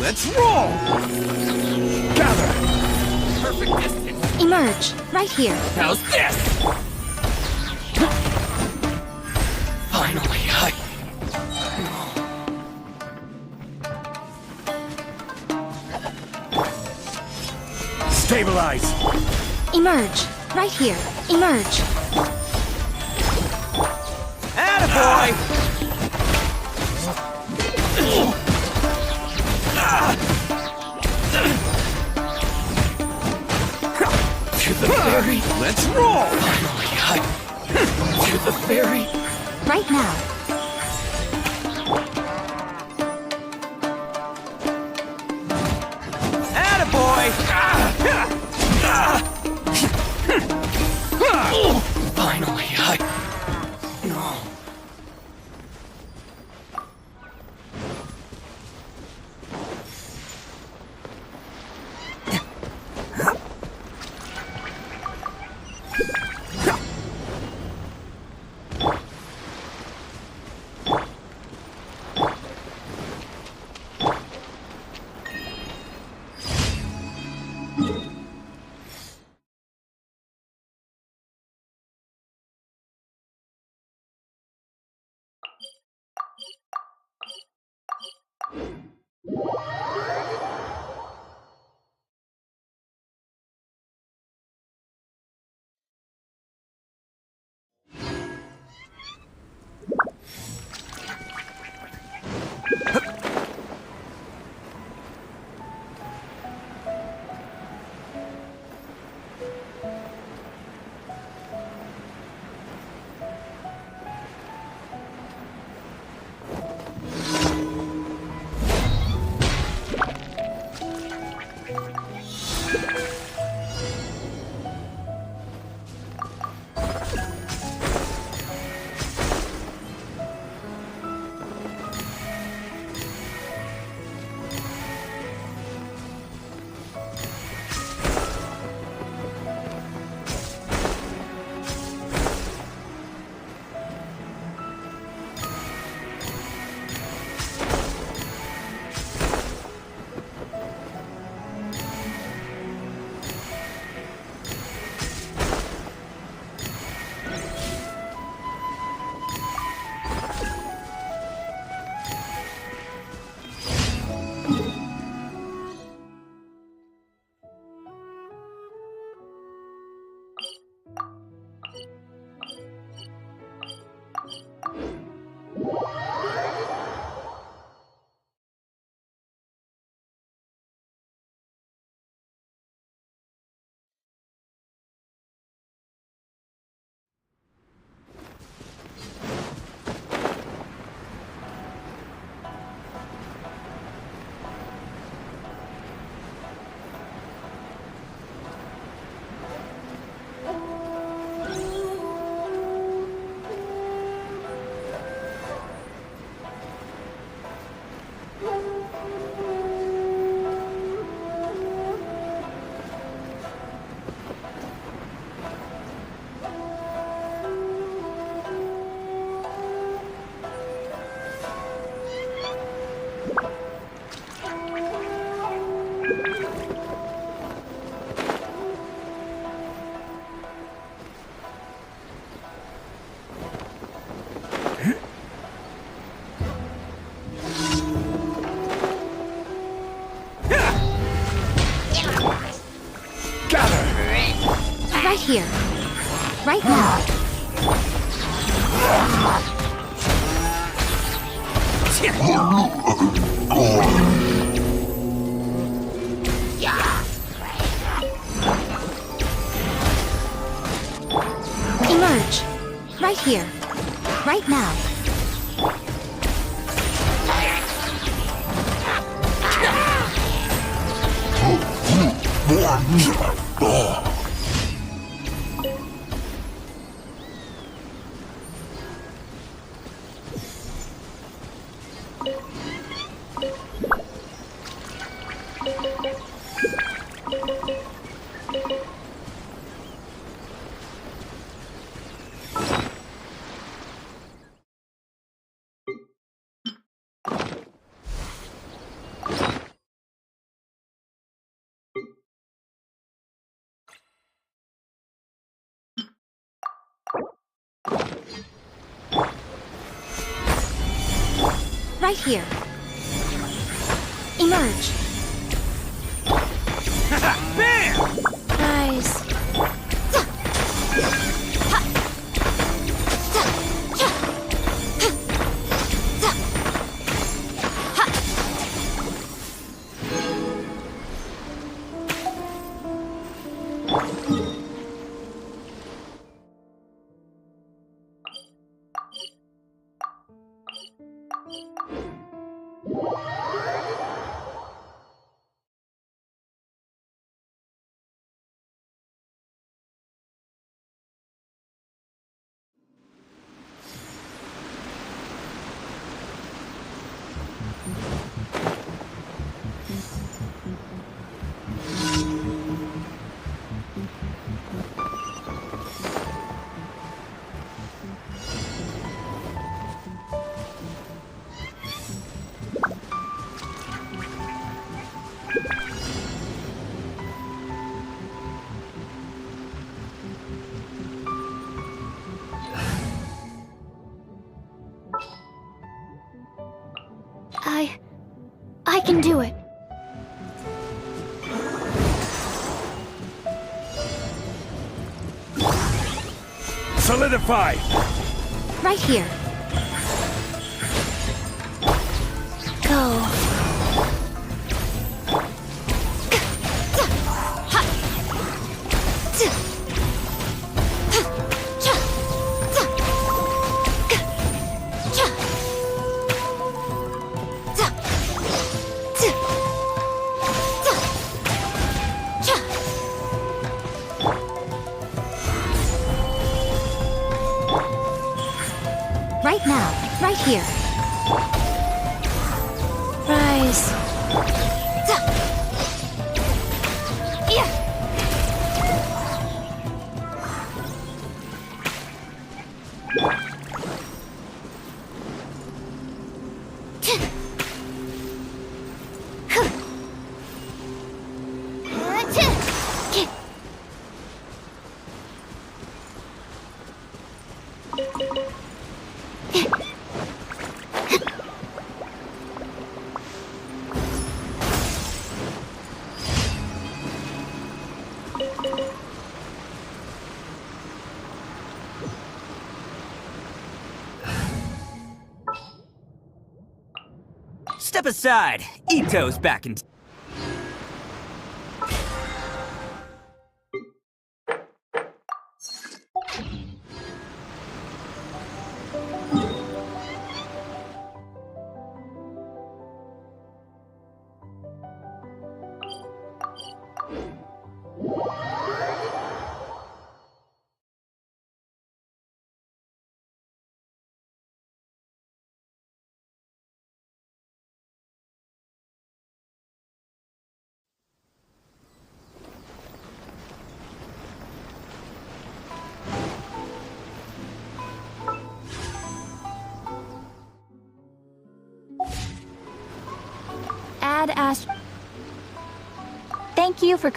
Let's roll! Gather! Perfect distance! Emerge, right here. How's this? Finally, Stabilize! Emerge, right here. Emerge. Attaboy! To the ferry! Let's roll! Finally, to the ferry! Right now. Attaboy! Finally, No. here. Right now. Emerge. Right here. Right now. Right here. Emerge. Bam! Nice. I can do it. Solidify! Right here. Go. Right now, right here. Rise. Step aside. Ito's back in. Add Ast. Thank you for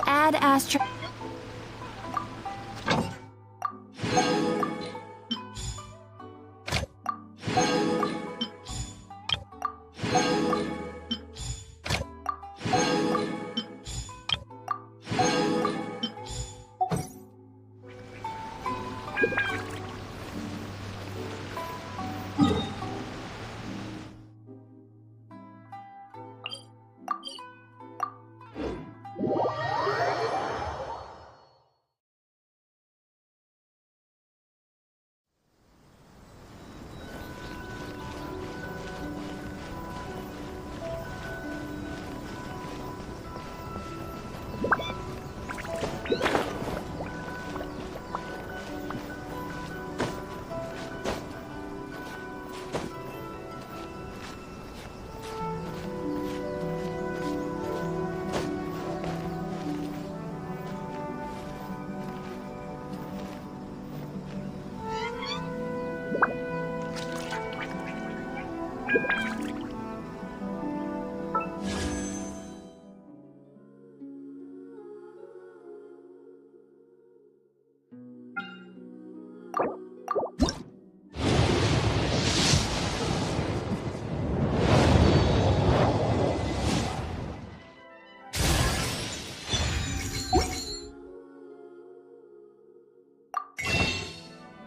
Add Astra.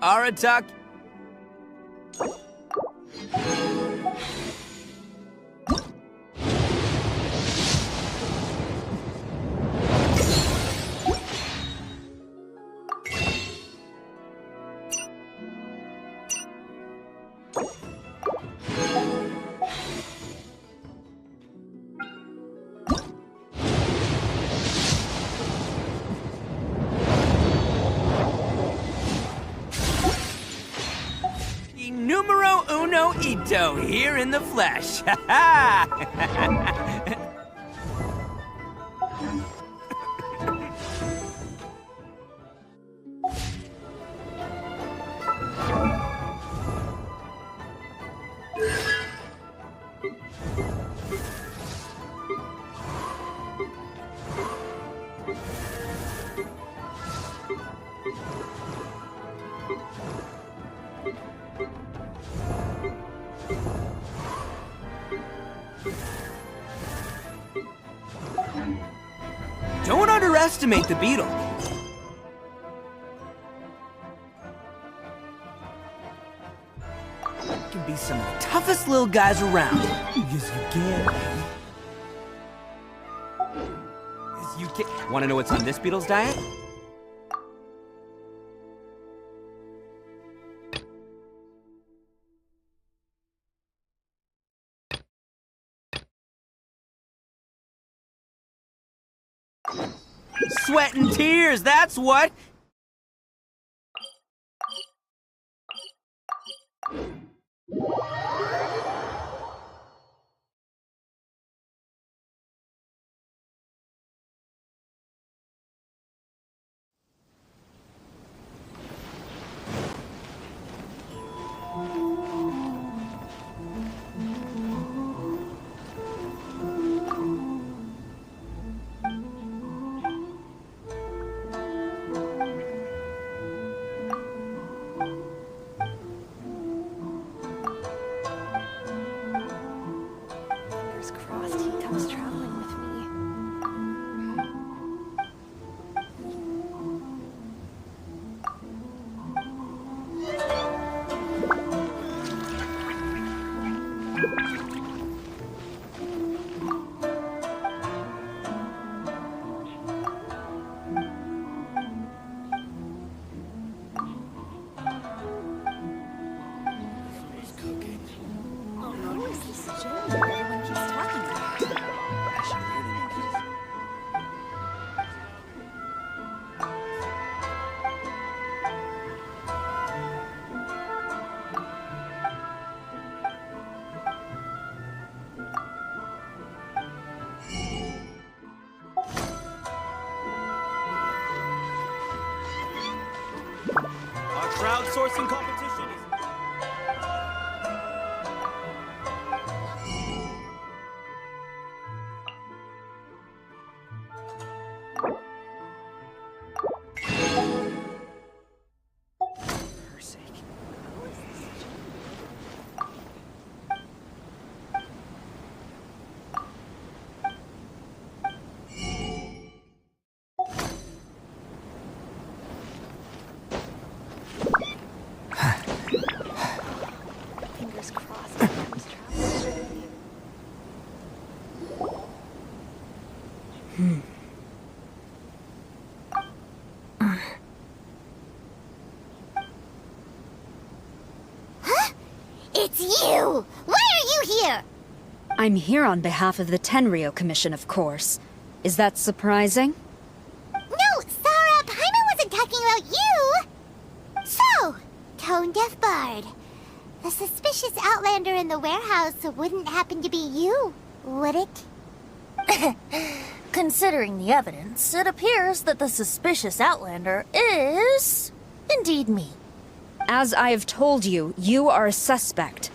Aratak. Numero uno Ito here in the flesh. Don't underestimate the beetle. Can be some of the toughest little guys around. Yes, you can. Yes, you can. Want to know what's on this beetle's diet? Sweat and tears, that's what! Crossed, he comes traveling with me. Who is this Jim that everyone keeps talking about? Our crowdsourcing competition is... For sake. It's you! Why are you here? I'm here on behalf of the Tenryou Commission, of course. Is that surprising? No, Sarah, Paimon wasn't talking about you! So, tone-deaf bard. The suspicious outlander in the warehouse wouldn't happen to be you, would it? Considering the evidence, it appears that the suspicious outlander is indeed me. As I have told you, you are a suspect.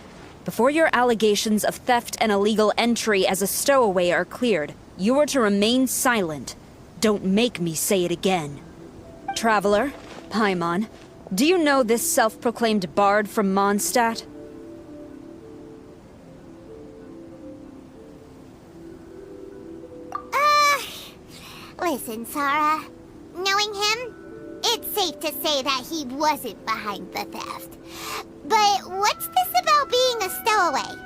Before your allegations of theft and illegal entry as a stowaway are cleared, you are to remain silent. Don't make me say it again. Traveler, Paimon, do you know this self-proclaimed bard from Mondstadt? Listen, Sarah. Knowing him, it's safe to say that he wasn't behind the theft. But what's this about being a stowaway?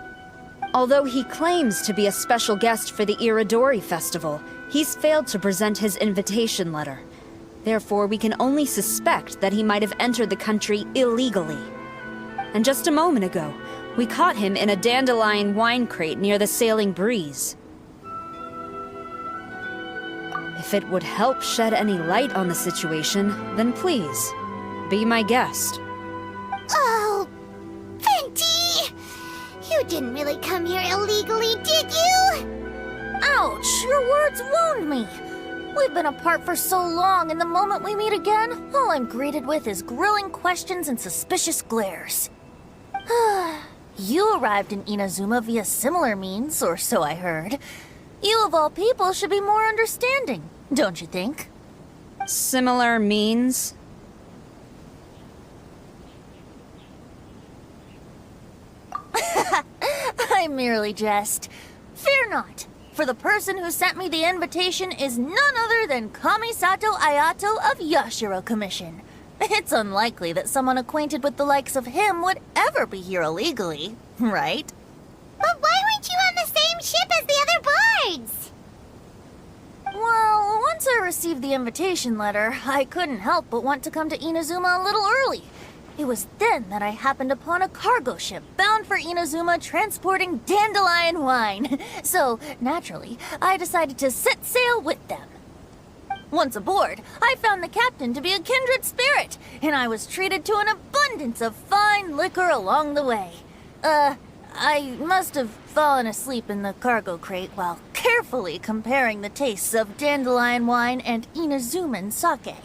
Although he claims to be a special guest for the Iridori Festival, he's failed to present his invitation letter. Therefore, we can only suspect that he might have entered the country illegally. And just a moment ago, we caught him in a dandelion wine crate near the Sailing Breeze. If it would help shed any light on the situation, then please, be my guest. Oh, Venti! You didn't really come here illegally, did you? Ouch! Your words wound me! We've been apart for so long, and the moment we meet again, all I'm greeted with is grilling questions and suspicious glares. You arrived in Inazuma via similar means, or so I heard. You of all people should be more understanding, don't you think? Similar means? I merely jest. Fear not, for the person who sent me the invitation is none other than Kamisato Ayato of Yashiro Commission. It's unlikely that someone acquainted with the likes of him would ever be here illegally, right? But why weren't you on the same ship as the other bards? Well, once I received the invitation letter, I couldn't help but want to come to Inazuma a little early. It was then that I happened upon a cargo ship bound for Inazuma transporting dandelion wine. So, naturally, I decided to set sail with them. Once aboard, I found the captain to be a kindred spirit, and I was treated to an abundance of fine liquor along the way. I must have fallen asleep in the cargo crate while carefully comparing the tastes of dandelion wine and Inazuman sake.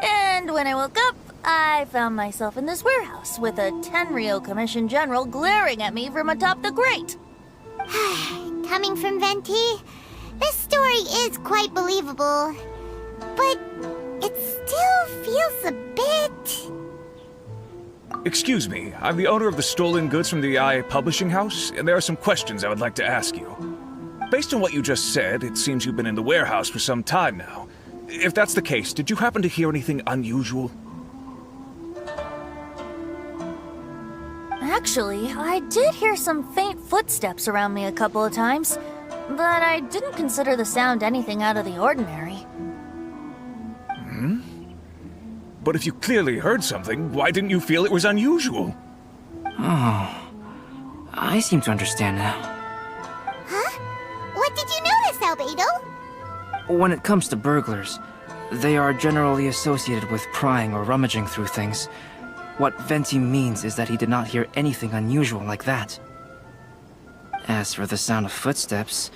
And when I woke up, I found myself in this warehouse with a Tenryou Commission general glaring at me from atop the grate. Coming from Venti, this story is quite believable. But it still feels a bit... Excuse me, I'm the owner of the stolen goods from the IA publishing house, and there are some questions I would like to ask you. Based on what you just said, it seems you've been in the warehouse for some time now. If that's the case, did you happen to hear anything unusual? Actually, I did hear some faint footsteps around me a couple of times, but I didn't consider the sound anything out of the ordinary. But if you clearly heard something, why didn't you feel it was unusual? Oh, I seem to understand now. Huh? What did you notice, Albedo? When it comes to burglars, they are generally associated with prying or rummaging through things. What Venti means is that he did not hear anything unusual like that. As for the sound of footsteps,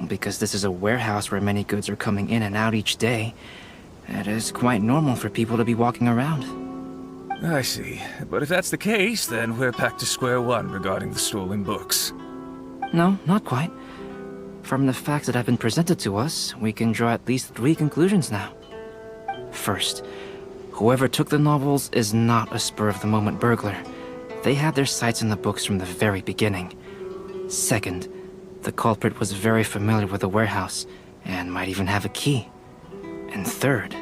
because this is a warehouse where many goods are coming in and out each day, it is quite normal for people to be walking around. I see. But if that's the case, then we're back to square one regarding the stolen books. No, not quite. From the facts that have been presented to us, we can draw at least 3 conclusions now. First, whoever took the novels is not a spur-of-the-moment burglar. They had their sights on the books from the very beginning. Second, the culprit was very familiar with the warehouse, and might even have a key. And third...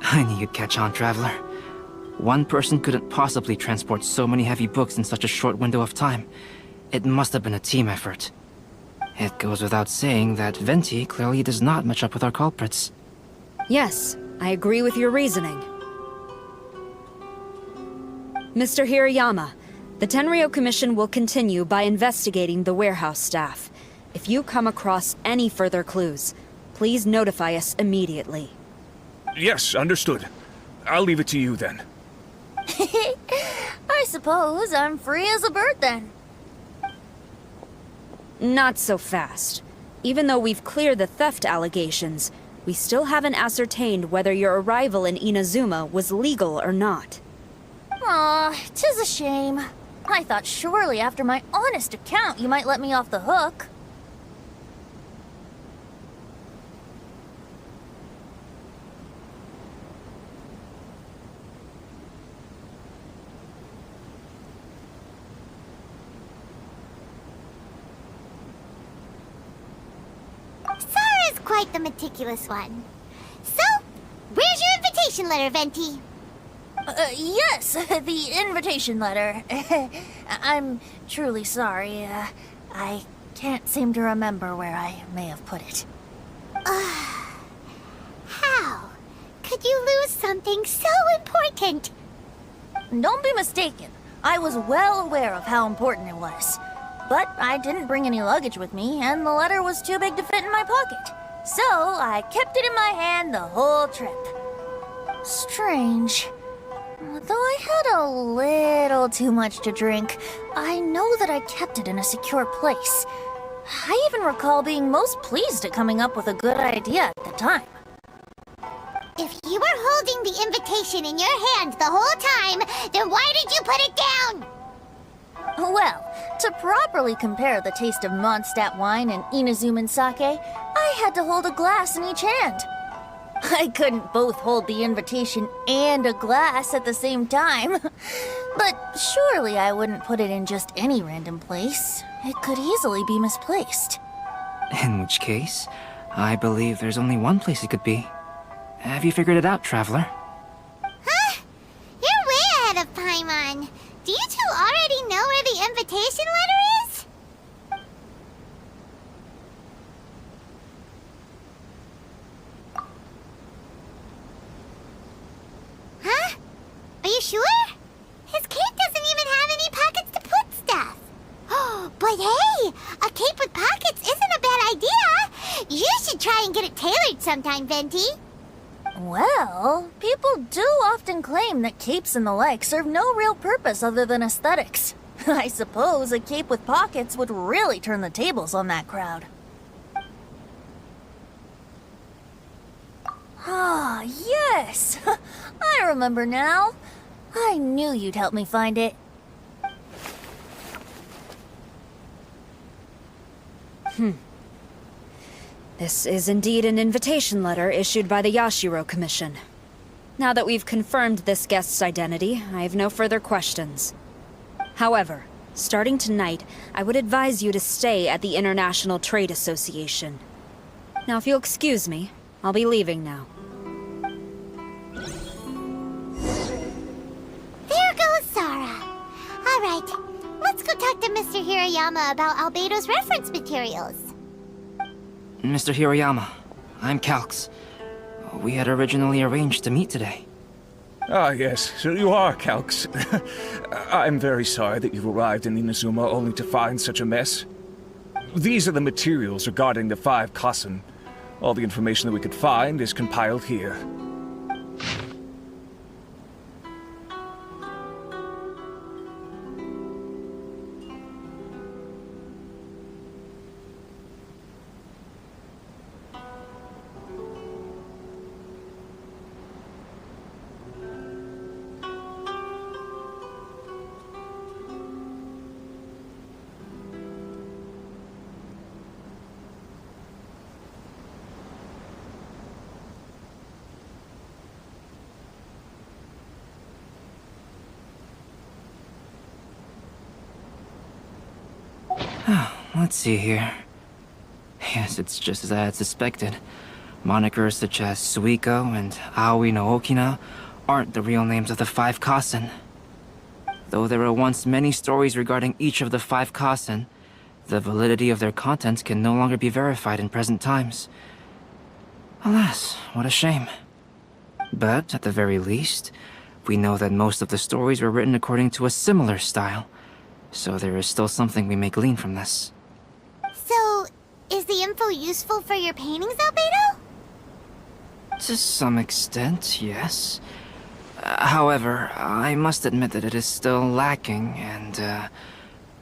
I knew you'd catch on, Traveler. One person couldn't possibly transport so many heavy books in such a short window of time. It must have been a team effort. It goes without saying that Venti clearly does not match up with our culprits. Yes, I agree with your reasoning. Mr. Hirayama, the Tenryo Commission will continue by investigating the warehouse staff. If you come across any further clues, please notify us immediately. Yes, understood. I'll leave it to you then. I suppose I'm free as a bird then. Not so fast. Even though we've cleared the theft allegations, we still haven't ascertained whether your arrival in Inazuma was legal or not. Aw, 'tis a shame. I thought surely after my honest account you might let me off the hook. Sara's quite the meticulous one. So, where's your invitation letter, Venti? Yes, the invitation letter. I'm truly sorry. I can't seem to remember where I may have put it. How could you lose something so important? Don't be mistaken. I was well aware of how important it was. But I didn't bring any luggage with me, and the letter was too big to fit in my pocket. So I kept it in my hand the whole trip. Strange. Though I had a little too much to drink, I know that I kept it in a secure place. I even recall being most pleased at coming up with a good idea at the time. If you were holding the invitation in your hand the whole time, then why did you put it down? Well, to properly compare the taste of Mondstadt wine and Inazuman sake, I had to hold a glass in each hand. I couldn't both hold the invitation and a glass at the same time. But surely I wouldn't put it in just any random place. It could easily be misplaced. In which case, I believe there's only one place it could be. Have you figured it out, Traveler? Huh? You're way ahead of Paimon. Do you two already know where the invitation letter is? Huh? Are you sure? His cape doesn't even have any pockets to put stuff. But hey, a cape with pockets isn't a bad idea. You should try and get it tailored sometime, Venti. Well, people do often claim that capes and the like serve no real purpose other than aesthetics. I suppose a cape with pockets would really turn the tables on that crowd. Ah, yes! I remember now. I knew you'd help me find it. This is indeed an invitation letter issued by the Yashiro Commission. Now that we've confirmed this guest's identity, I have no further questions. However, starting tonight, I would advise you to stay at the International Trade Association. Now, if you'll excuse me, I'll be leaving now. There goes Sara. All right, let's go talk to Mr. Hirayama about Albedo's reference materials. Mr. Hirayama, I'm Calx. We had originally arranged to meet today. Ah, yes, so you are Calx. I'm very sorry that you've arrived in Inazuma only to find such a mess. These are the materials regarding the 5 Kassen. All the information that we could find is compiled here. Let's see here. Yes, it's just as I had suspected. Monikers such as Suiko and Aoi no Okina aren't the real names of the 5 Kassen. Though there were once many stories regarding each of the 5 Kassen, the validity of their contents can no longer be verified in present times. Alas, what a shame. But, at the very least, We know that most of the stories were written according to a similar style, so there is still something we may glean from this. So, is the info useful for your paintings, Albedo? To some extent, yes. However, I must admit that it is still lacking and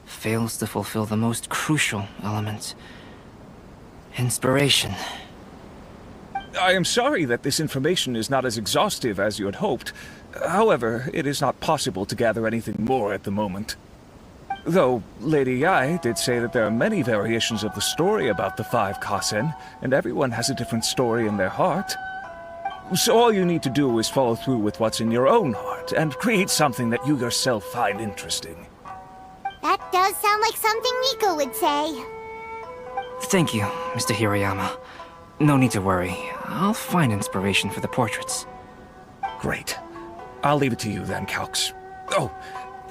fails to fulfill the most crucial element. Inspiration. I am sorry that this information is not as exhaustive as you had hoped. However, it is not possible to gather anything more at the moment. Though, Lady Yai did say that there are many variations of the story about the 5 Kasen, and everyone has a different story in their heart. So all you need to do is follow through with what's in your own heart, and create something that you yourself find interesting. That does sound like something Miko would say. Thank you, Mr. Hirayama. No need to worry. I'll find inspiration for the portraits. Great. I'll leave it to you then, Calx. Oh,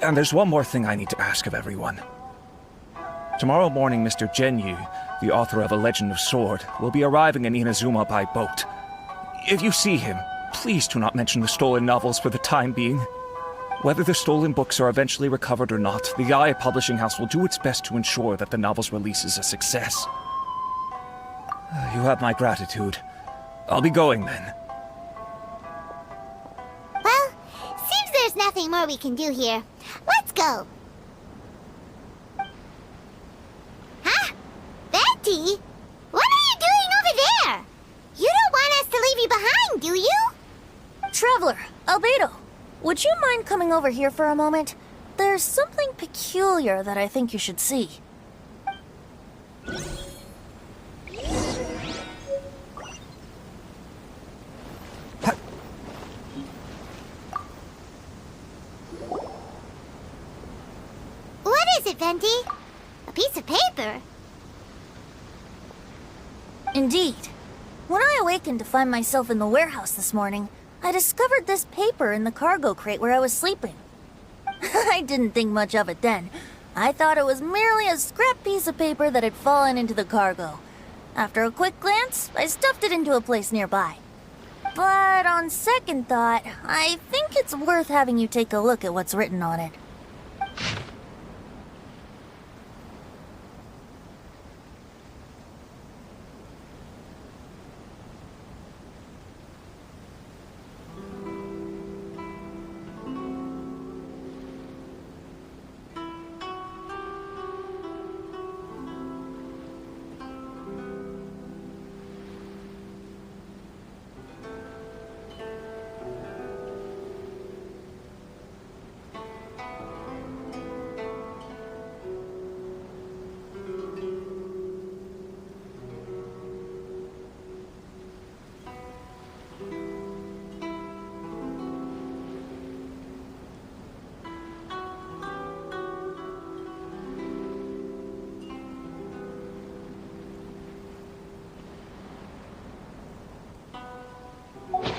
and there's one more thing I need to ask of everyone. Tomorrow morning, Mr. Genyu, the author of A Legend of Sword, will be arriving in Inazuma by boat. If you see him, please do not mention the stolen novels for the time being. Whether the stolen books are eventually recovered or not, the Yae Publishing House will do its best to ensure that the novel's release is a success. You have my gratitude. I'll be going then. Well, seems there's nothing more we can do here. Let's go. Huh? Betty? What are you doing over there? You don't want us to leave you behind, do you? Traveler, Albedo, would you mind coming over here for a moment? There's something peculiar that I think you should see. What is it, Venti? A piece of paper? Indeed. When I awakened to find myself in the warehouse this morning, I discovered this paper in the cargo crate where I was sleeping. I didn't think much of it then. I thought it was merely a scrap piece of paper that had fallen into the cargo. After a quick glance, I stuffed it into a place nearby. But on second thought, I think it's worth having you take a look at what's written on it.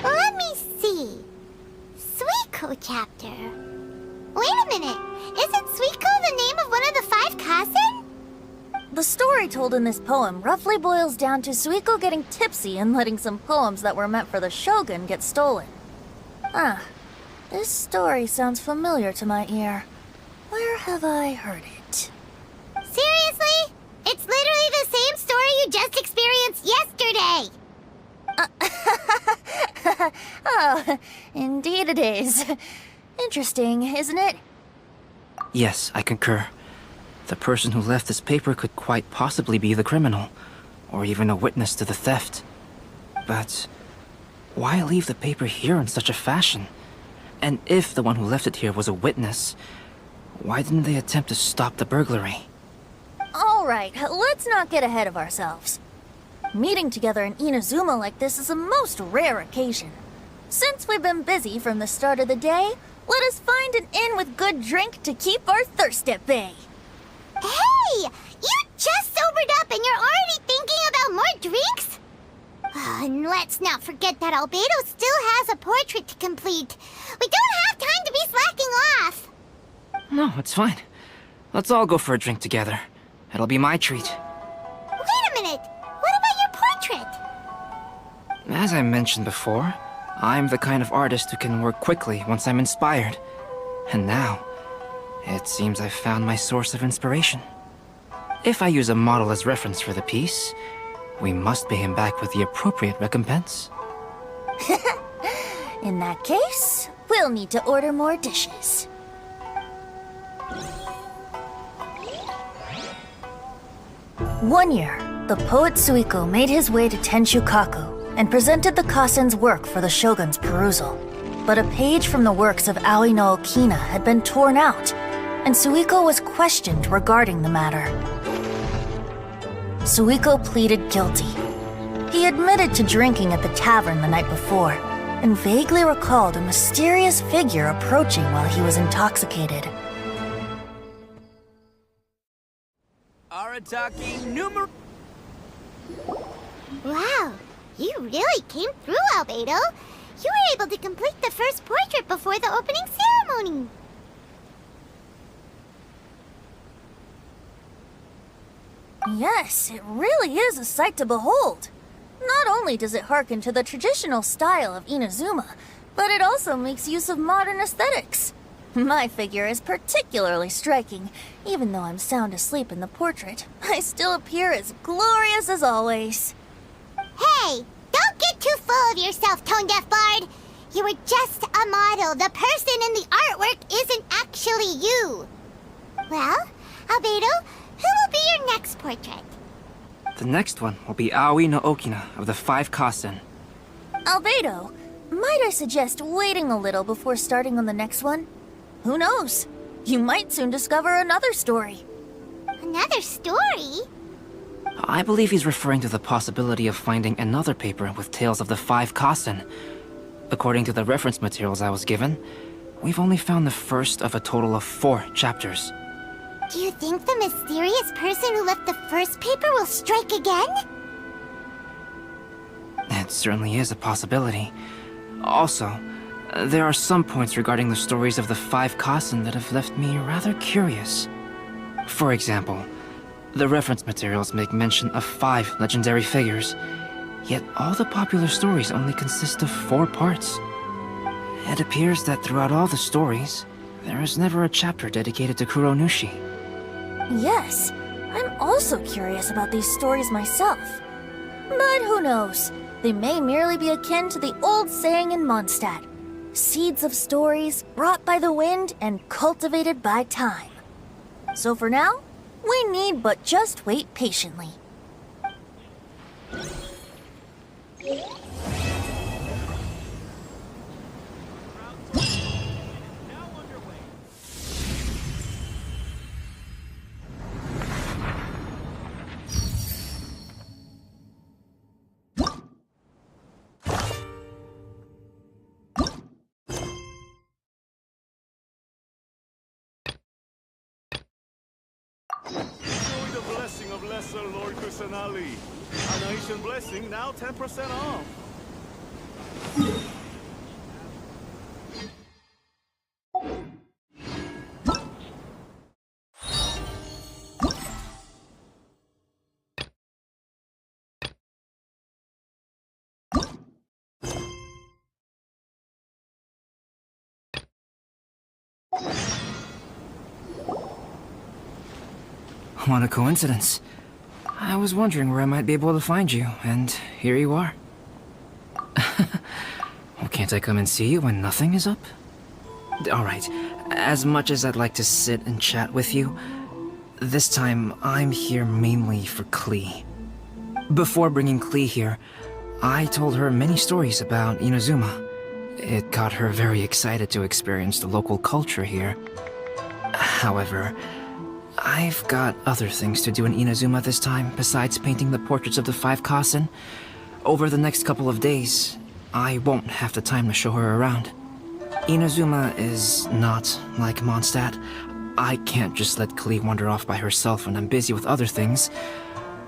Let me see. Suiko chapter. Wait a minute. Isn't Suiko the name of one of the 5 Kasen? The story told in this poem roughly boils down to Suiko getting tipsy and letting some poems that were meant for the shogun get stolen. Ah, this story sounds familiar to my ear. Where have I heard it? Seriously? It's literally the same story you just experienced yesterday. Oh, indeed it is. Interesting, isn't it? Yes, I concur. The person who left this paper could quite possibly be the criminal, or even a witness to the theft. But why leave the paper here in such a fashion? And if the one who left it here was a witness, why didn't they attempt to stop the burglary? Alright, let's not get ahead of ourselves. Meeting together in Inazuma like this is a most rare occasion. Since we've been busy from the start of the day, let us find an inn with good drink to keep our thirst at bay. Hey! You just sobered up and you're already thinking about more drinks? And let's not forget that Albedo still has a portrait to complete. We don't have time to be slacking off. No, it's fine. Let's all go for a drink together. It'll be my treat. Wait a minute. What about your portrait? As I mentioned before, I'm the kind of artist who can work quickly once I'm inspired. And now, it seems I've found my source of inspiration. If I use a model as reference for the piece, we must pay him back with the appropriate recompense. In that case, we'll need to order more dishes. One year, the poet Suiko made his way to Tenshukaku and presented the Kasen's work for the shogun's perusal. But a page from the works of Aoi no Okina had been torn out, and Suiko was questioned regarding the matter. Suiko pleaded guilty. He admitted to drinking at the tavern the night before, and vaguely recalled a mysterious figure approaching while he was intoxicated. Arataki numero... Wow, you really came through, Albedo. You were able to complete the first portrait before the opening ceremony. Yes, it really is a sight to behold. Not only does it harken to the traditional style of Inazuma, but it also makes use of modern aesthetics. My figure is particularly striking. Even though I'm sound asleep in the portrait, I still appear as glorious as always. Hey, don't get too full of yourself, Tone Deaf Bard. You were just a model. The person in the artwork isn't actually you. Well, Albedo, who will be your next portrait? The next one will be Aoi no Okina of the 5 Kasen. Albedo, might I suggest waiting a little before starting on the next one? Who knows? You might soon discover another story. Another story? I believe he's referring to the possibility of finding another paper with tales of the 5 Kasen. According to the reference materials I was given, we've only found the first of a total of 4 chapters. Do you think the mysterious person who left the first paper will strike again? It certainly is a possibility. Also, there are some points regarding the stories of the 5 Kasen that have left me rather curious. For example, the reference materials make mention of 5 legendary figures, yet all the popular stories only consist of 4 parts. It appears that throughout all the stories, there is never a chapter dedicated to Kuronushi. Yes, I'm also curious about these stories myself. But who knows? They may merely be akin to the old saying in Mondstadt. Seeds of stories brought by the wind and cultivated by time. So for now, we need but just wait patiently. Enjoy the blessing of Lesser Lord Kusanali. A nation blessing, now 10% off. What a coincidence. I was wondering where I might be able to find you, and here you are. Well, can't I come and see you when nothing is up? Alright, as much as I'd like to sit and chat with you, this time I'm here mainly for Klee. Before bringing Klee here, I told her many stories about Inazuma. It got her very excited to experience the local culture here. However, I've got other things to do in Inazuma this time, besides painting the portraits of the 5 Kasen. Over the next couple of days, I won't have the time to show her around. Inazuma is not like Mondstadt. I can't just let Klee wander off by herself when I'm busy with other things.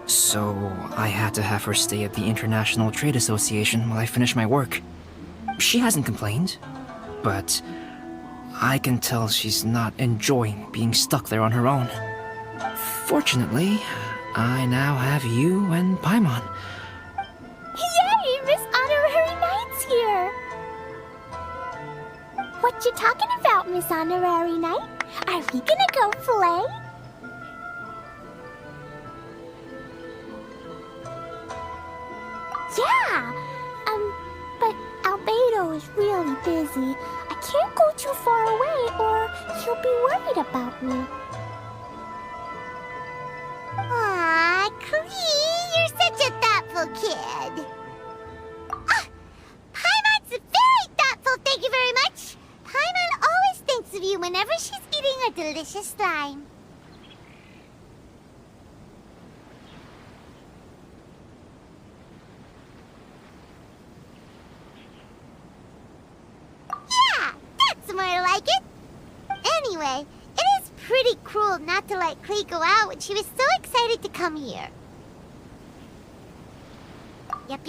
So I had to have her stay at the International Trade Association while I finish my work. She hasn't complained, but I can tell she's not enjoying being stuck there on her own. Fortunately, I now have you and Paimon. Yay! Miss Honorary Knight's here! What you talking about, Miss Honorary Knight? Are we gonna go play? Yeah! But Albedo is really busy. I can't go too far away or he'll be worried about me. Aw, Klee, you're such a thoughtful kid. Ah, Paimon's very thoughtful, thank you very much. Paimon always thinks of you whenever she's eating a delicious slime. Yeah, that's more like it. Anyway, it is pretty cruel not to let Klee go out when she was so excited to come here. Yep.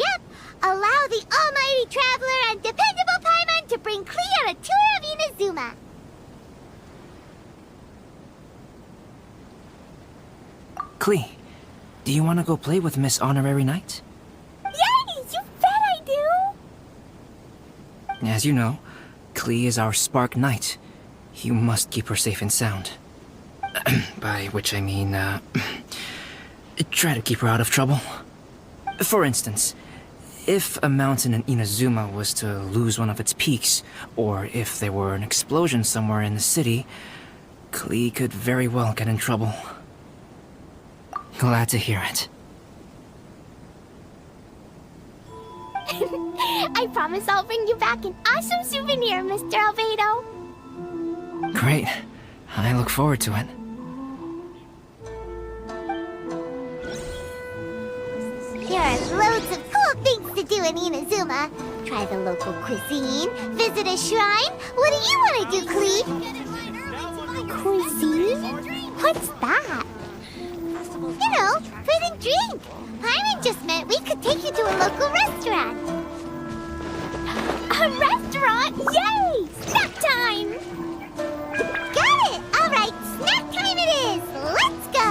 Allow the almighty traveler and dependable Paimon to bring Klee on a tour of Inazuma. Klee, do you want to go play with Miss Honorary Knight? Yay! You bet I do! As you know, Klee is our Spark Knight. You must keep her safe and sound. By which I mean, try to keep her out of trouble. For instance, if a mountain in Inazuma was to lose one of its peaks, or if there were an explosion somewhere in the city, Klee could very well get in trouble. Glad to hear it. I promise I'll bring you back an awesome souvenir, Mr. Albedo. Great. I look forward to it. There are loads of cool things to do in Inazuma. Try the local cuisine, visit a shrine. What do you want to do, Klee? Cuisine? What's that? You know, food and drink. Paimon just meant we could take you to a local restaurant. A restaurant? Yay! Snack time! Got it! All right, snack time it is. Let's go!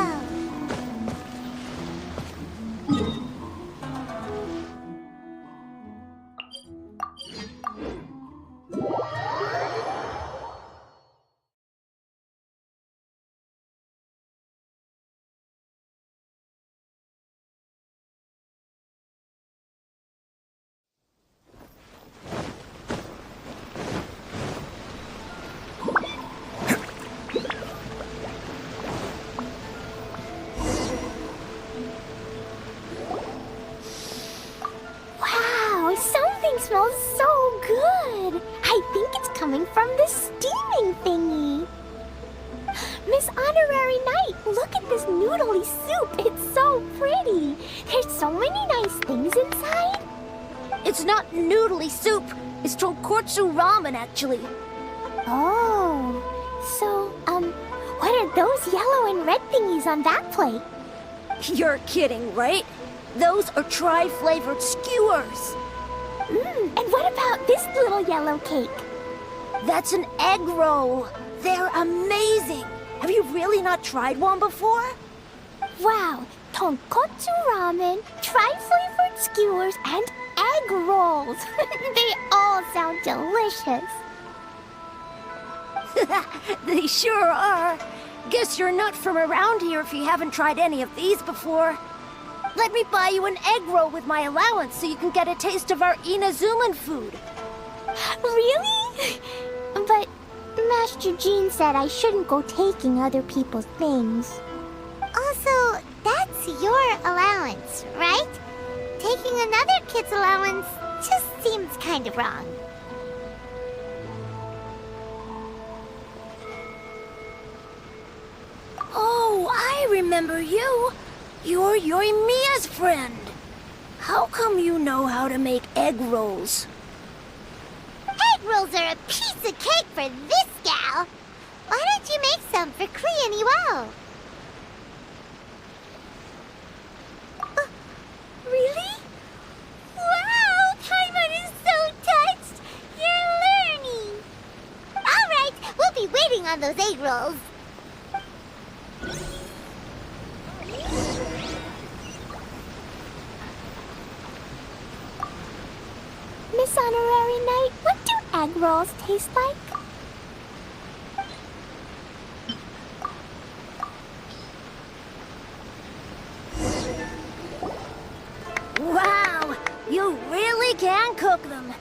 Wow, something smells so good. I think it's coming from the steaming thingy. Miss Honorary Knight, look at this noodly soup. It's so pretty. There's so many nice things inside. It's not noodly soup. It's tonkotsu ramen, actually. Oh, so, what are those yellow and red thingies on that plate? You're kidding, right? Those are tri-flavored skewers. And what about this little yellow cake? That's an egg roll. They're amazing. Have you really not tried one before? Wow, tonkotsu ramen, tri-flavored skewers, and egg rolls. They all sound delicious. They sure are. Guess you're not from around here if you haven't tried any of these before. Let me buy you an egg roll with my allowance so you can get a taste of our Inazuman food. Really? But Master Jean said I shouldn't go taking other people's things. Also, that's your allowance, right? Taking another kid's allowance just seems kind of wrong. Oh, I remember you. You're Yoimiya's friend. How come you know how to make egg rolls? Egg rolls are a piece of cake for this gal. Why don't you make some for Klee and Iwao? Really? Wow, Paimon is so touched. You're learning. All right, we'll be waiting on those egg rolls. Miss Honorary Knight, what do egg rolls taste like? Wow, you really can cook them.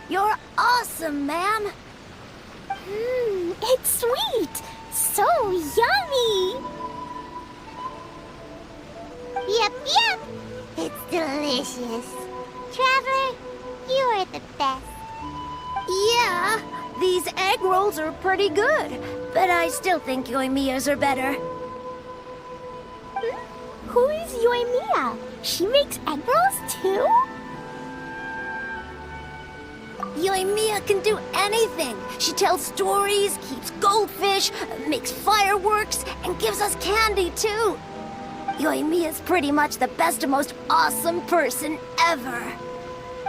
You're awesome, ma'am. It's sweet. So yummy. Yep. It's delicious. Traveler, you are the best. Yeah, these egg rolls are pretty good, but I still think Yoimiya's are better. Who is Yoimiya? She makes egg rolls too? Yoimiya can do anything. She tells stories, keeps goldfish, makes fireworks, and gives us candy too. Yoimiya's pretty much the best and most awesome person ever.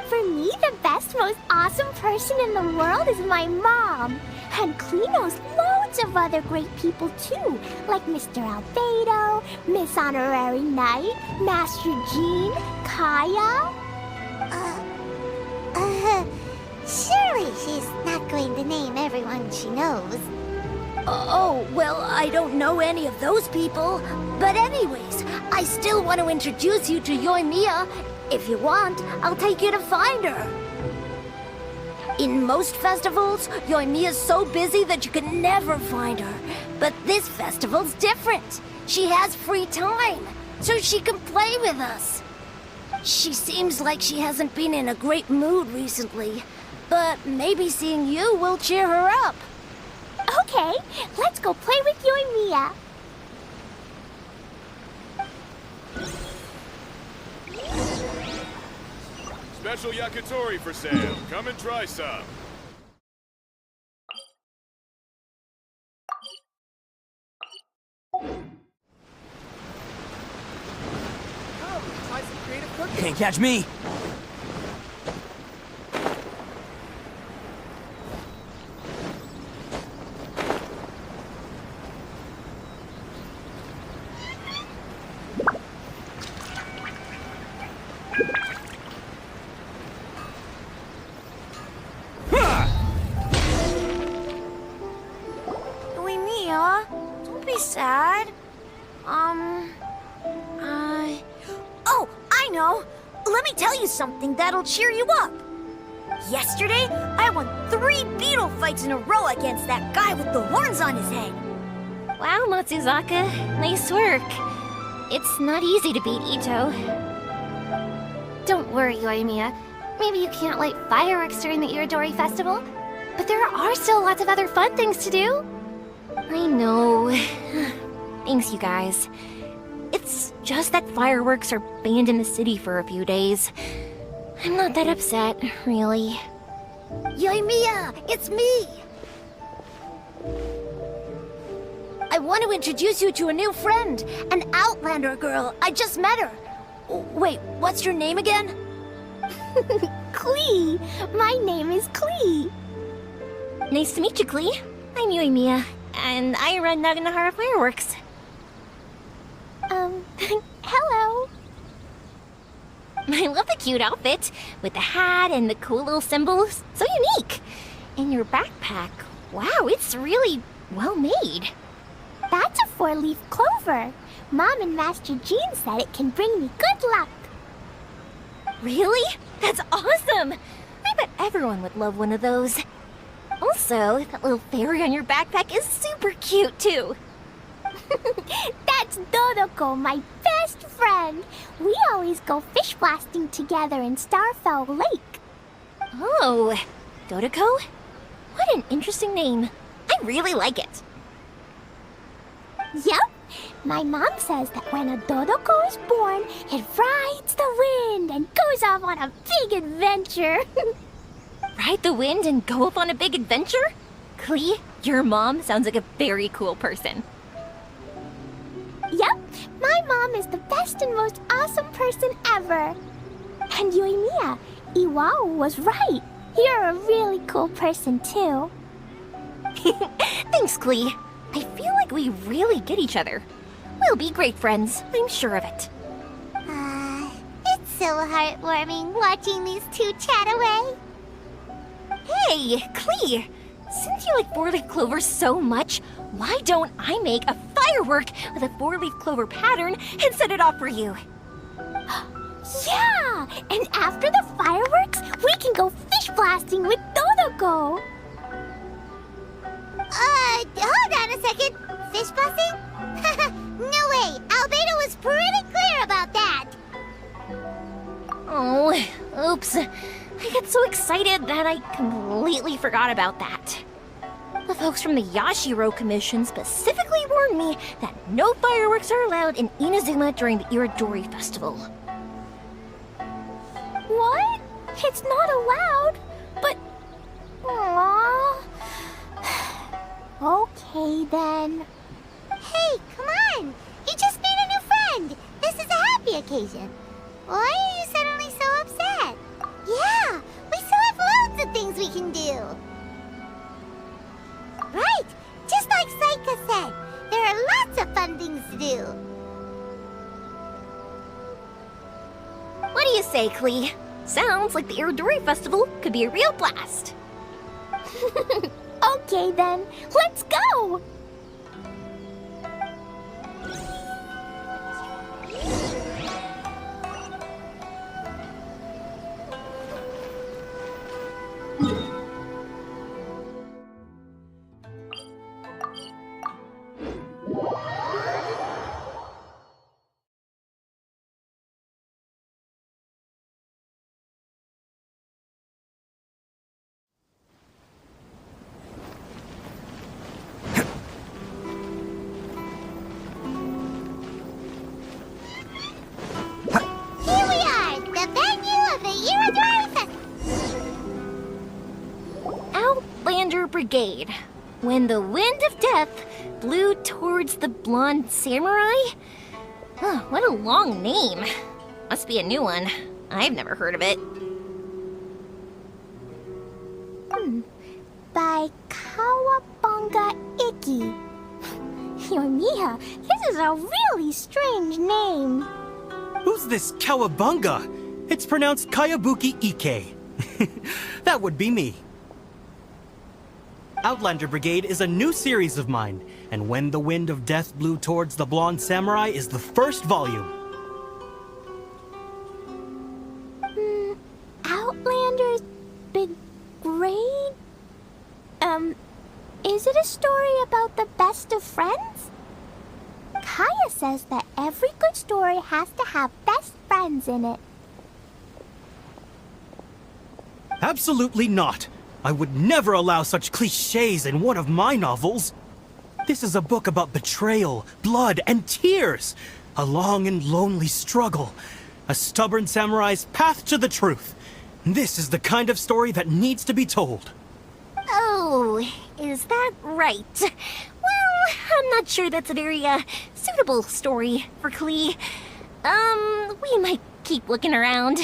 For me, the best, most awesome person in the world is my mom. And Klee knows loads of other great people too, like Mr. Albedo, Miss Honorary Knight, Master Jean, Kaya. Surely she's not going to name everyone she knows. Oh, well, I don't know any of those people. But anyways, I still want to introduce you to Yoimiya. If you want, I'll take you to find her. In most festivals, Yoimiya's so busy that you can never find her. But this festival's different. She has free time, so she can play with us. She seems like she hasn't been in a great mood recently, but maybe seeing you will cheer her up. Okay, let's go play with Yoimiya. Special yakitori for sale. Come and try some. Can't catch me. Yoimiya, don't be sad. Oh, I know. Let me tell you something that'll cheer you up. Yesterday, I won 3 beetle fights in a row against that guy with the horns on his head. Wow, Matsuzaka. Nice work. It's not easy to beat Ito. Don't worry, Yoimiya. Maybe you can't light fireworks during the Iridori Festival, but there are still lots of other fun things to do. I know. Thanks, you guys. It's just that fireworks are banned in the city for a few days. I'm not that upset, really. Yoimiya, it's me! I want to introduce you to a new friend, an Outlander girl. I just met her. Wait, what's your name again? Klee! My name is Klee. Nice to meet you, Klee. I'm Yoimiya, and I run Naganahara Fireworks. Hello. I love the cute outfit, with the hat and the cool little symbols. So unique. And your backpack, wow, it's really well made. That's a 4-leaf clover. Mom and Master Jean said it can bring me good luck. Really? That's awesome! I bet everyone would love one of those. Also, that little fairy on your backpack is super cute, too. That's Dodoko, my best friend. We always go fish blasting together in Starfell Lake. Oh, Dodoko? What an interesting name. I really like it. Yep. My mom says that when a Dodoko is born, it rides the wind and goes off on a big adventure. Ride the wind and go off on a big adventure? Klee, your mom sounds like a very cool person. Yep, my mom is the best and most awesome person ever. And Yoimiya, Iwao was right. You're a really cool person too. Thanks, Klee. I feel like we really get each other. We'll be great friends, I'm sure of it. It's so heartwarming watching these two chat away. Hey, Hey, Klee! Since you like four-leaf clover so much, why don't I make a firework with a four-leaf clover pattern and set it off for you? Yeah! And after the fireworks, we can go fish blasting with Dodoko! Hold on a second. Fish blasting? No way! Albedo was pretty clear about that! Oh, oops. I got so excited that I completely forgot about that. The folks from the Yashiro Commission specifically warned me that no fireworks are allowed in Inazuma during the Iridori Festival. What? It's not allowed? But... Aww... Okay, then. Hey, come on! You just made a new friend! This is a happy occasion. Why are you suddenly so upset? Yeah, we still have loads of things we can do. Right, just like Saika said, there are lots of fun things to do. What do you say, Klee? Sounds like the Iridori Festival could be a real blast. Okay then, let's go! Brigade. When the wind of death blew towards the blonde samurai? Oh, what a long name. Must be a new one. I've never heard of it. By Kawabunga Iki. Yoimiya, this is a really strange name. Who's this Kawabunga? It's pronounced Kayabuki Ike. That would be me. Outlander Brigade is a new series of mine, and When the Wind of Death Blew Towards the Blonde Samurai is the first volume. Outlander's Brigade? Is it a story about the best of friends? Kaya says that every good story has to have best friends in it. Absolutely not. I would never allow such cliches in one of my novels. This is a book about betrayal, blood, and tears. A long and lonely struggle. A stubborn samurai's path to the truth. This is the kind of story that needs to be told. Oh, is that right? Well, I'm not sure that's a very, suitable story for Klee. We might keep looking around.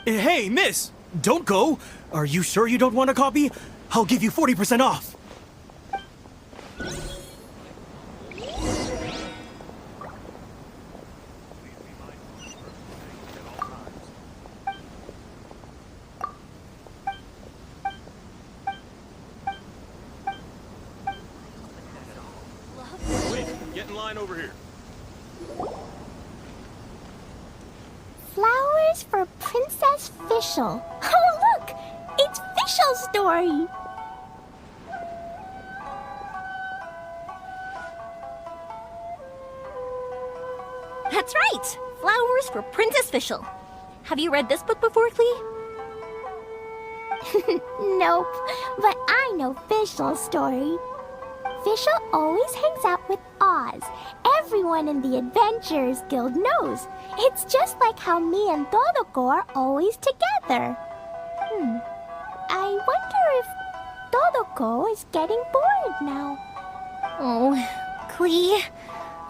Hey, miss! Don't go! Are you sure you don't want a copy? I'll give you 40% off! Wait, get in line over here. Flowers for Princess Fischl. Oh, look! It's Fischl's story! That's right! Flowers for Princess Fischl. Have you read this book before, Klee? Nope, but I know Fischl's story. Fischl always hangs out with Oz. Everyone in the Adventurers Guild knows. It's just like how me and Dodoko are always together. I wonder if Dodoko is getting bored now. Oh, Klee,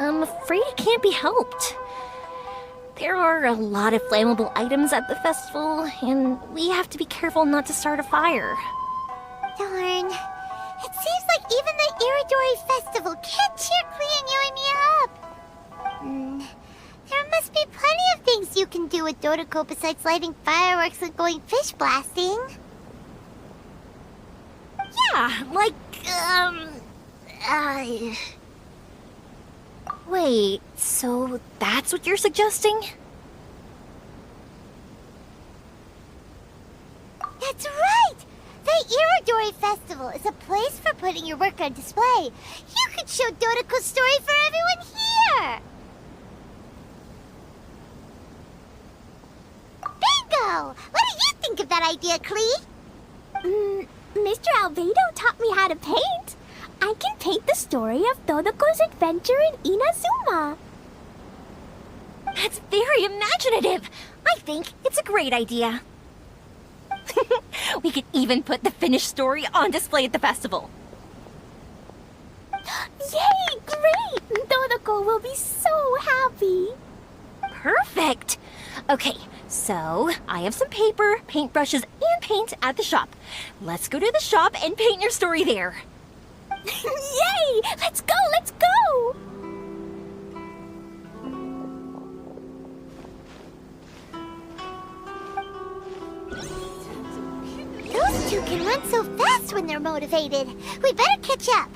I'm afraid it can't be helped. There are a lot of flammable items at the festival, and we have to be careful not to start a fire. Darn. It seems like even the Iridori Festival can't cheer Klee and Yoimiya up. There must be plenty of things you can do with Dodoko besides lighting fireworks and going fish blasting. Yeah, like, Wait, so that's what you're suggesting? That's right! The Irodori Festival is a place for putting your work on display. You could show Dodoko's story for everyone here! Bingo! What do you think of that idea, Klee? Mr. Albedo taught me how to paint. I can paint the story of Dodoko's adventure in Inazuma. That's very imaginative. I think it's a great idea. We could even put the finished story on display at the festival. Yay! Great! Dodoko will be so happy. Perfect. Okay, so I have some paper, paintbrushes, and paint at the shop. Let's go to the shop and paint your story there. Yay! Let's go! Let's go! Those two can run so fast when they're motivated. We better catch up.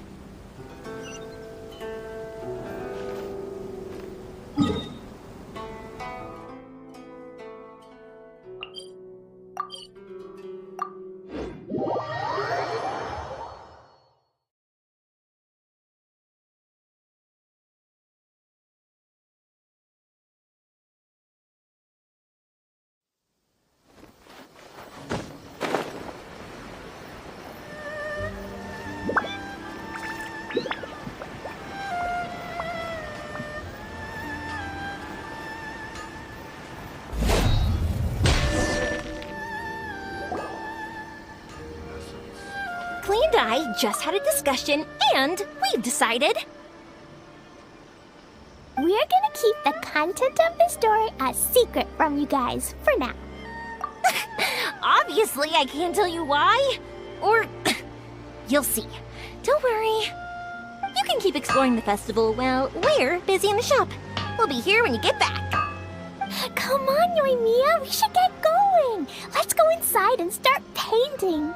Klee and I just had a discussion, and we've decided... We're gonna keep the content of the story a secret from you guys for now. Obviously, I can't tell you why. Or... you'll see. Don't worry. You can keep exploring the festival while we're busy in the shop. We'll be here when you get back. Come on, Yoimiya, we should get going. Let's go inside and start painting.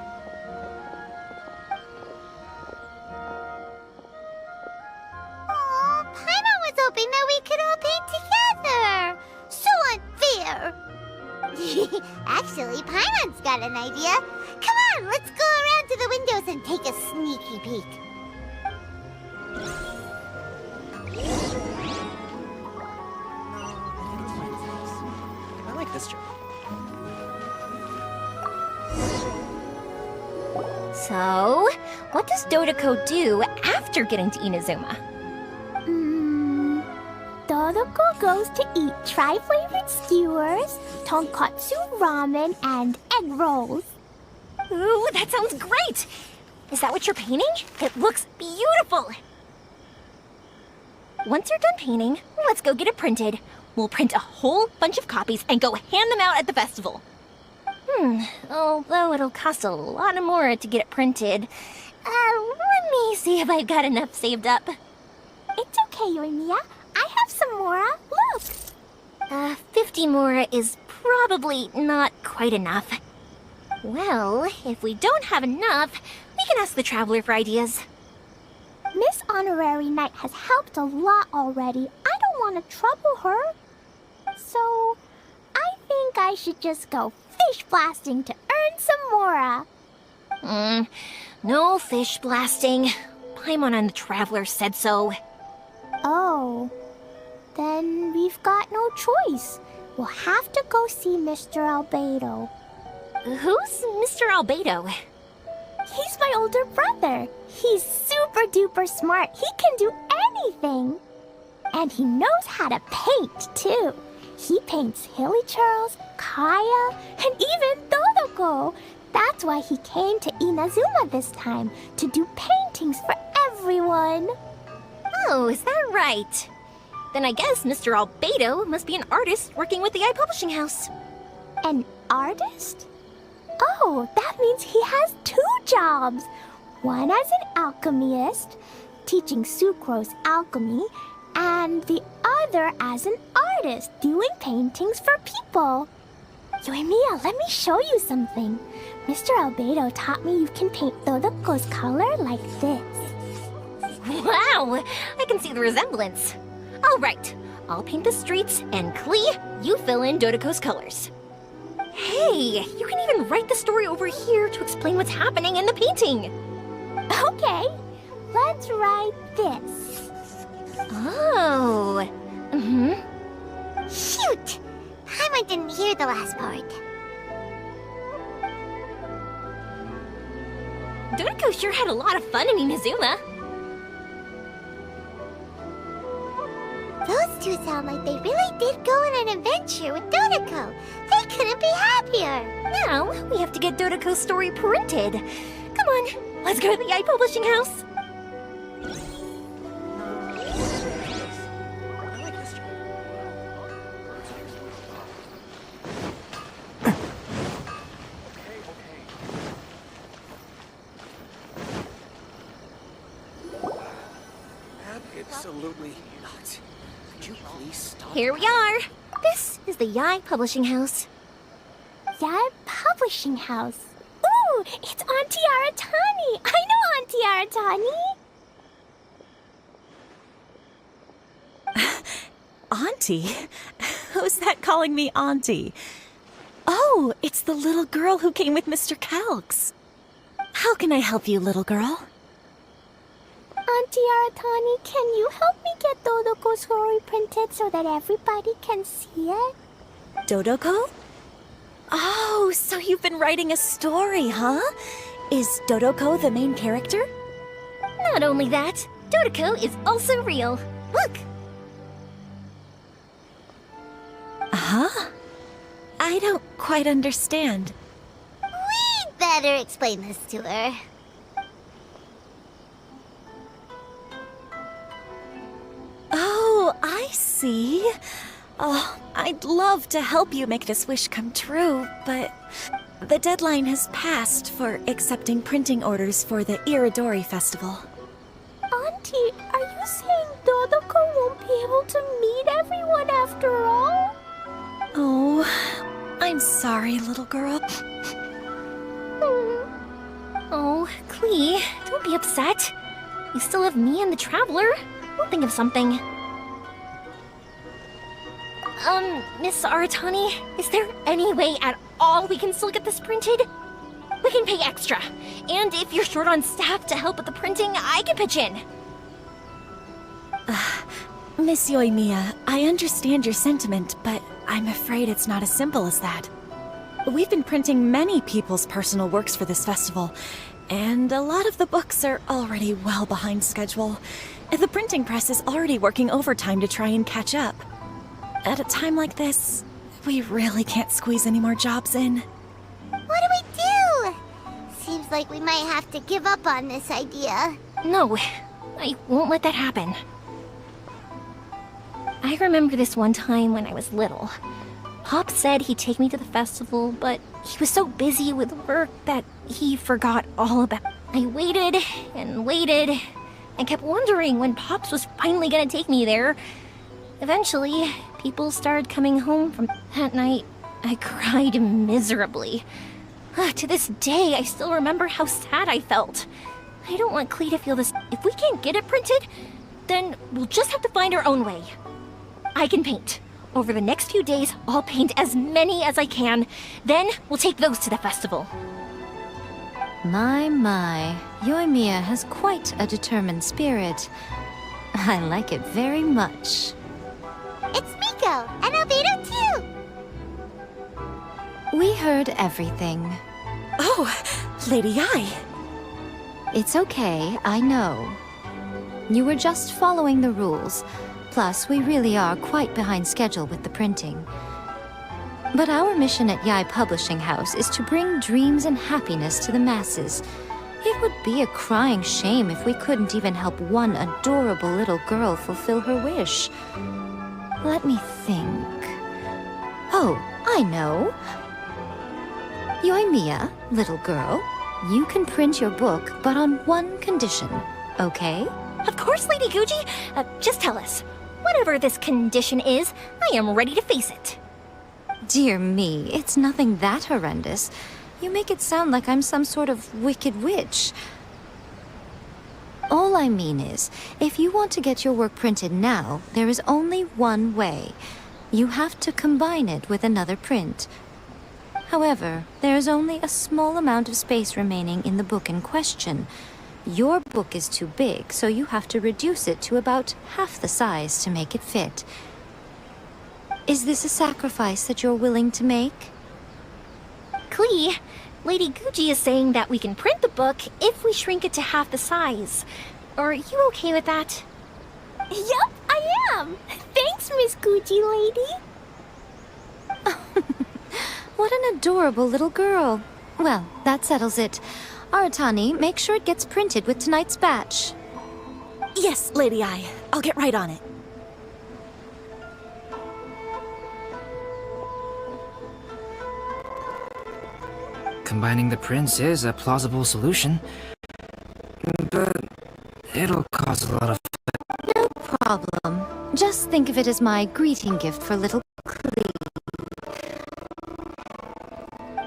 Aw, Paimon was hoping that we could all paint together. So unfair. Actually, Paimon's got an idea. Come on, let's go around to the windows and take a sneaky peek. I like this job. So, what does Dodoko do after getting to Inazuma? Dodoko goes to eat tri-flavored skewers, tonkatsu ramen, and egg rolls. Ooh, that sounds great! Is that what you're painting? It looks beautiful! Once you're done painting, let's go get it printed. We'll print a whole bunch of copies and go hand them out at the festival. Although it'll cost a lot more to get it printed. Let me see if I've got enough saved up. It's okay, Yoimiya. I have some more. Look. 50 more is probably not quite enough. Well, if we don't have enough, we can ask the Traveler for ideas. Miss Honorary Knight has helped a lot already. I don't want to trouble her. So, I think I should just go fish blasting to earn some more. No fish blasting. Paimon and the Traveler said so. Oh, then we've got no choice. We'll have to go see Mr. Albedo. Who's Mr. Albedo? He's my older brother. He's super duper smart. He can do anything. And he knows how to paint, too. He paints Hilly Charles, Kaya, and even Dodoko. That's why he came to Inazuma this time, to do paintings for everyone. Oh, is that right? Then I guess Mr. Albedo must be an artist working with the iPublishing House. An artist? Oh, that means he has 2 jobs. One as an alchemist, teaching Sucrose alchemy, and the other as an artist, doing paintings for people. Yoimiya, let me show you something. Mr. Albedo taught me you can paint Dodoko's color like this. Wow! I can see the resemblance. All right, I'll paint the streets, and Klee, you fill in Dodoko's colors. Hey, you can even write the story over here to explain what's happening in the painting. Okay, let's write this. Oh. Mm-hmm. Shoot! Paimon didn't hear the last part. Dodoko sure had a lot of fun in Inazuma. Those two sound like they really did go on an adventure with Dodoko. They couldn't be happier. Now, we have to get Dodoko's story printed. Come on, let's go to the Yai Publishing House. Absolutely not. Could you please stop? Here we are. This is the Yai Publishing House. Yai Publishing House. Ooh, it's Auntie Aratani. I know Auntie Aratani. Auntie? Who's that calling me Auntie? Oh, it's the little girl who came with Mr. Calx. How can I help you, little girl? Auntie Aratani, can you help me get Dodoko's story printed so that everybody can see it? Dodoko? Oh, so you've been writing a story, huh? Is Dodoko the main character? Not only that, Dodoko is also real. Look! Huh? I don't quite understand. We'd better explain this to her. Oh, I see. Oh, I'd love to help you make this wish come true, but the deadline has passed for accepting printing orders for the Iridori Festival. Auntie, are you saying Dodoko won't be able to meet everyone after all? Oh, I'm sorry, little girl. Oh, Klee, don't be upset. You still have me and the Traveler. We'll think of something. Miss Aratani, is there any way at all we can still get this printed? We can pay extra. And if you're short on staff to help with the printing, I can pitch in. Miss Yoimiya, I understand your sentiment, but I'm afraid it's not as simple as that. We've been printing many people's personal works for this festival, and a lot of the books are already well behind schedule. The printing press is already working overtime to try and catch up. At a time like this, we really can't squeeze any more jobs in. What do we do? Seems like we might have to give up on this idea. No, I won't let that happen. I remember this one time when I was little. Pop said he'd take me to the festival, but he was so busy with work that he forgot all about it. I waited and waited and kept wondering when Pops was finally gonna take me there. Eventually, people started coming home from that night. I cried miserably. To this day, I still remember how sad I felt. I don't want Klee to feel this. If we can't get it printed, then we'll just have to find our own way. I can paint. Over the next few days, I'll paint as many as I can. Then we'll take those to the festival. My, Yoimiya has quite a determined spirit. I like it very much. It's Miko, and Albedo too! We heard everything. Oh, Lady Ai. It's okay, I know. You were just following the rules. Plus, we really are quite behind schedule with the printing. But our mission at Yai Publishing House is to bring dreams and happiness to the masses. It would be a crying shame if we couldn't even help one adorable little girl fulfill her wish. Let me think. Oh, I know. Yoimiya, little girl, you can print your book, but on one condition, okay? Of course, Lady Guji. Just tell us. Whatever this condition is, I am ready to face it. Dear me, it's nothing that horrendous. You make it sound like I'm some sort of wicked witch. All I mean is, if you want to get your work printed now, there is only one way. You have to combine it with another print. However, there is only a small amount of space remaining in the book in question. Your book is too big, so you have to reduce it to about half the size to make it fit. Is this a sacrifice that you're willing to make? Klee, Lady Guji is saying that we can print the book if we shrink it to half the size. Are you okay with that? Yup, I am! Thanks, Miss Gucci Lady! What an adorable little girl. Well, that settles it. Aratani, make sure it gets printed with tonight's batch. Yes, Lady Ai. I'll get right on it. Combining the prints is a plausible solution, but it'll cause a lot of... No problem. Just think of it as my greeting gift for little Klee.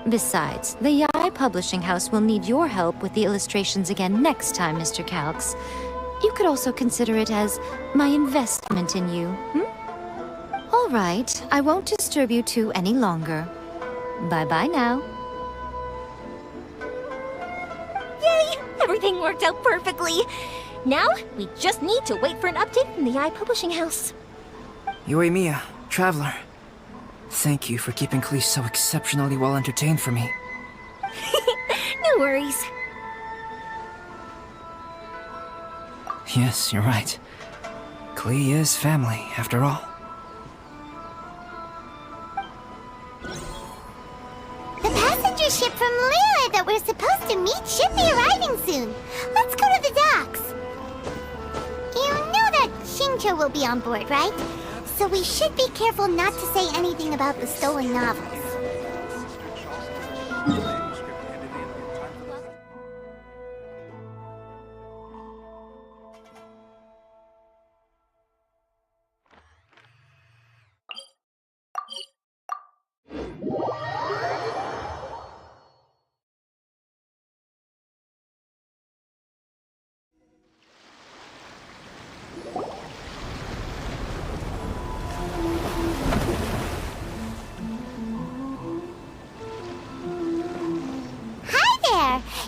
Besides, the Yai Publishing House will need your help with the illustrations again next time, Mr. Calx. You could also consider it as my investment in you, All right, I won't disturb you two any longer. Bye-bye now. Yay! Everything worked out perfectly. Now, we just need to wait for an update from the Yai Publishing House. Yoimiya, Traveler. Thank you for keeping Klee so exceptionally well entertained for me. No worries. Yes, you're right. Klee is family, after all. The passenger ship from Lyra that we're supposed to meet should be arriving soon. Let's go to the docks. You know that Shincho will be on board, right? So we should be careful not to say anything about the stolen novels.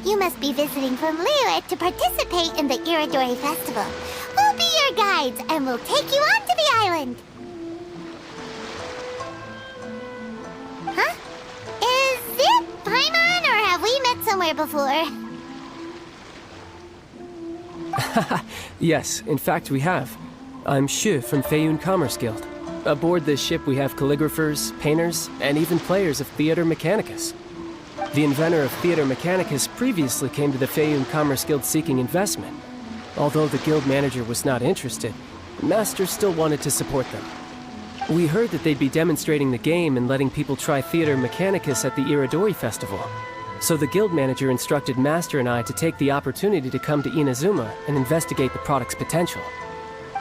You must be visiting from Liyue to participate in the Iridori Festival. We'll be your guides, and we'll take you onto the island. Huh? Is it Paimon, or have we met somewhere before? Yes, in fact we have. I'm Shu from Feiyun Commerce Guild. Aboard this ship we have calligraphers, painters, and even players of Theater Mechanicus. The inventor of Theater Mechanicus previously came to the Feiyun Commerce Guild seeking investment. Although the guild manager was not interested, the master still wanted to support them. We heard that they'd be demonstrating the game and letting people try Theater Mechanicus at the Iridori Festival. So the guild manager instructed Master and I to take the opportunity to come to Inazuma and investigate the product's potential.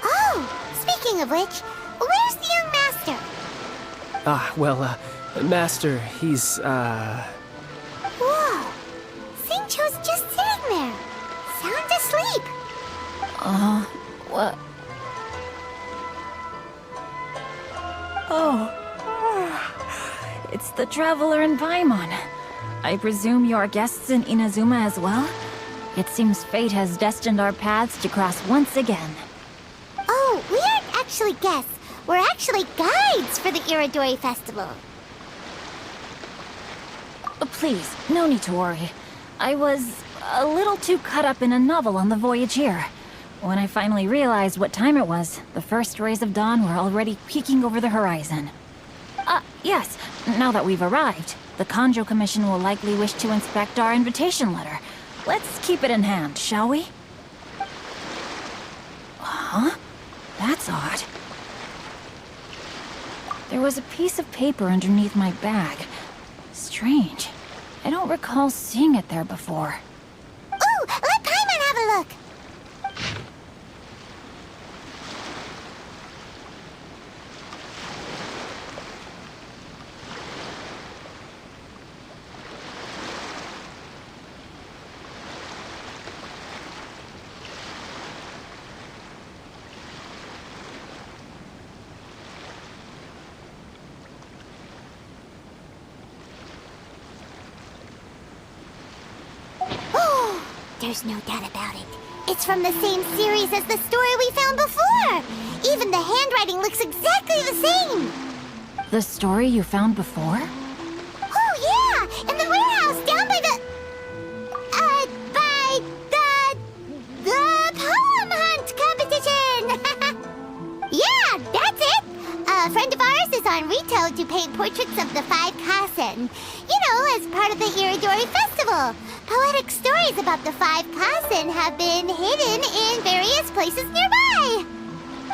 Oh, speaking of which, where's the young master? Master, he's, Whoa! Singcho's just sitting there, sound asleep. What? Oh. It's the Traveler and Paimon. I presume you're guests in Inazuma as well? It seems fate has destined our paths to cross once again. Oh, we aren't actually guests. We're actually guides for the Iridori Festival. Please, no need to worry. I was a little too caught up in a novel on the voyage here. When I finally realized what time it was, the first rays of dawn were already peeking over the horizon. Yes, now that we've arrived, the Kanjo Commission will likely wish to inspect our invitation letter. Let's keep it in hand, shall we? Huh? That's odd. There was a piece of paper underneath my bag. Strange. I don't recall seeing it there before. Ooh, let Paimon have a look. There's no doubt about it. It's from the same series as the story we found before. Even the handwriting looks exactly the same. The story you found before? Oh yeah, in the warehouse down by the poem hunt competition. Yeah, that's it. A friend of ours is on Rito to paint portraits of the five Kasen. You know, as part of the Iridori Festival. Poetic stories about the five Kasen have been hidden in various places nearby.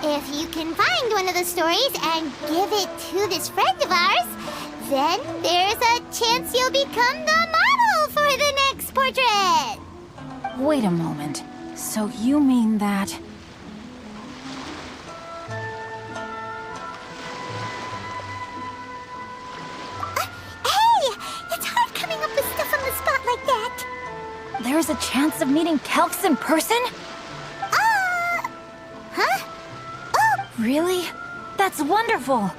If you can find one of the stories and give it to this friend of ours, then there's a chance you'll become the model for the next portrait. Wait a moment. So you mean that... Hey! It's hard coming up with stuff on the spot like that. There's a chance of meeting Calx in person? Huh? Oh! Really? That's wonderful!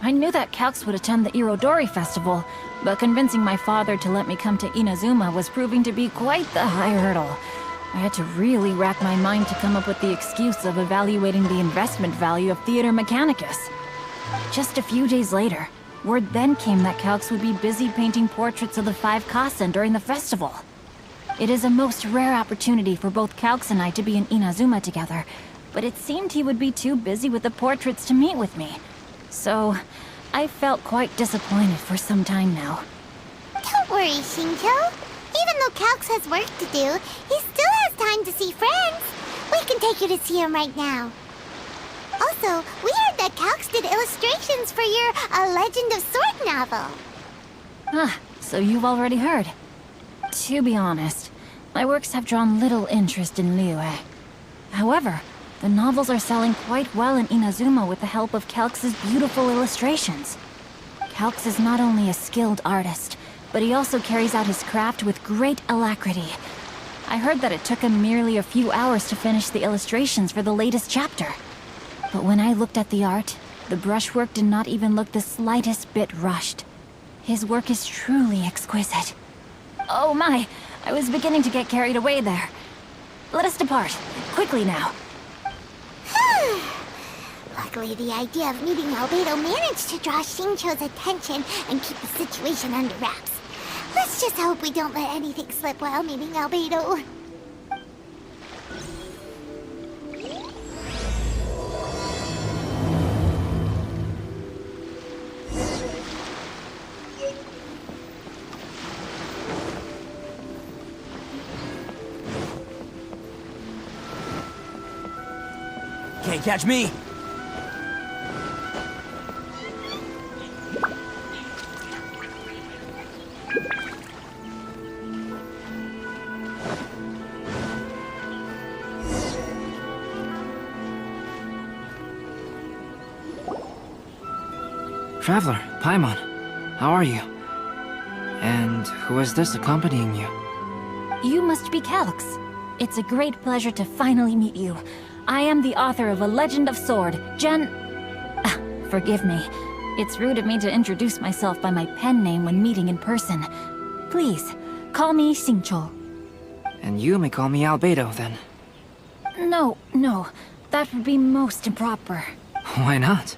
I knew that Calx would attend the Irodori Festival, but convincing my father to let me come to Inazuma was proving to be quite the high hurdle. I had to really rack my mind to come up with the excuse of evaluating the investment value of Theater Mechanicus. Just a few days later, word then came that Calx would be busy painting portraits of the five Kasen during the festival. It is a most rare opportunity for both Calx and I to be in Inazuma together, but it seemed he would be too busy with the portraits to meet with me. So, I felt quite disappointed for some time now. Don't worry, Shinjo. Even though Calx has work to do, he still has time to see friends. We can take you to see him right now. Also, we heard that Calx did illustrations for your A Legend of Sword novel. Ah, so you've already heard. To be honest, my works have drawn little interest in Liyue. However, the novels are selling quite well in Inazuma with the help of Calx's beautiful illustrations. Calx is not only a skilled artist, but he also carries out his craft with great alacrity. I heard that it took him merely a few hours to finish the illustrations for the latest chapter. But when I looked at the art, the brushwork did not even look the slightest bit rushed. His work is truly exquisite. Oh my, I was beginning to get carried away there. Let us depart, quickly now. Luckily, the idea of meeting Albedo managed to draw Shincho's attention and keep the situation under wraps. Let's just hope we don't let anything slip while meeting Albedo. Can't catch me. Traveler, Paimon, how are you? And who is this accompanying you? You must be Calx. It's a great pleasure to finally meet you. I am the author of A Legend of Sword, forgive me. It's rude of me to introduce myself by my pen name when meeting in person. Please, call me Xingqiu. And you may call me Albedo, then. No, that would be most improper. Why not?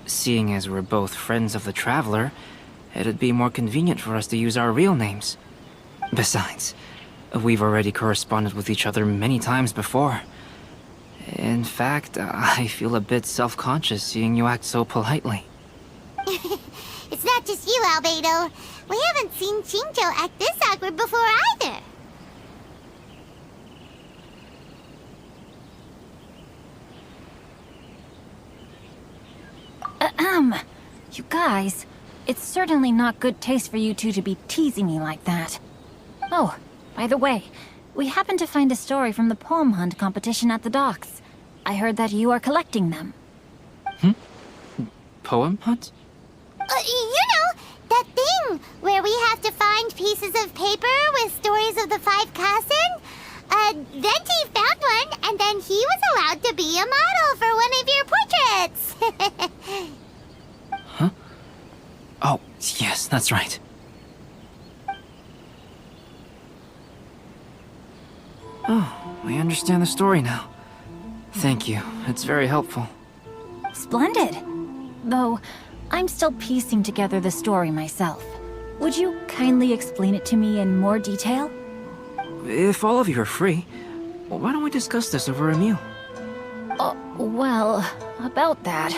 Seeing as we're both friends of the Traveler, it'd be more convenient for us to use our real names. Besides, we've already corresponded with each other many times before. In fact, I feel a bit self-conscious seeing you act so politely. It's not just you, Albedo. We haven't seen Shinjo act this awkward before either. You guys, it's certainly not good taste for you two to be teasing me like that. Oh, by the way, we happened to find a story from the poem hunt competition at the docks. I heard that you are collecting them. Poem hunt? You know, that thing where we have to find pieces of paper with stories of the five Kasen? Venti found one, and then he was allowed to be a model for one of your portraits. Huh? Oh, yes, that's right. Oh, I understand the story now. Thank you. It's very helpful. Splendid. Though, I'm still piecing together the story myself. Would you kindly explain it to me in more detail? If all of you are free, why don't we discuss this over a meal? Well, about that.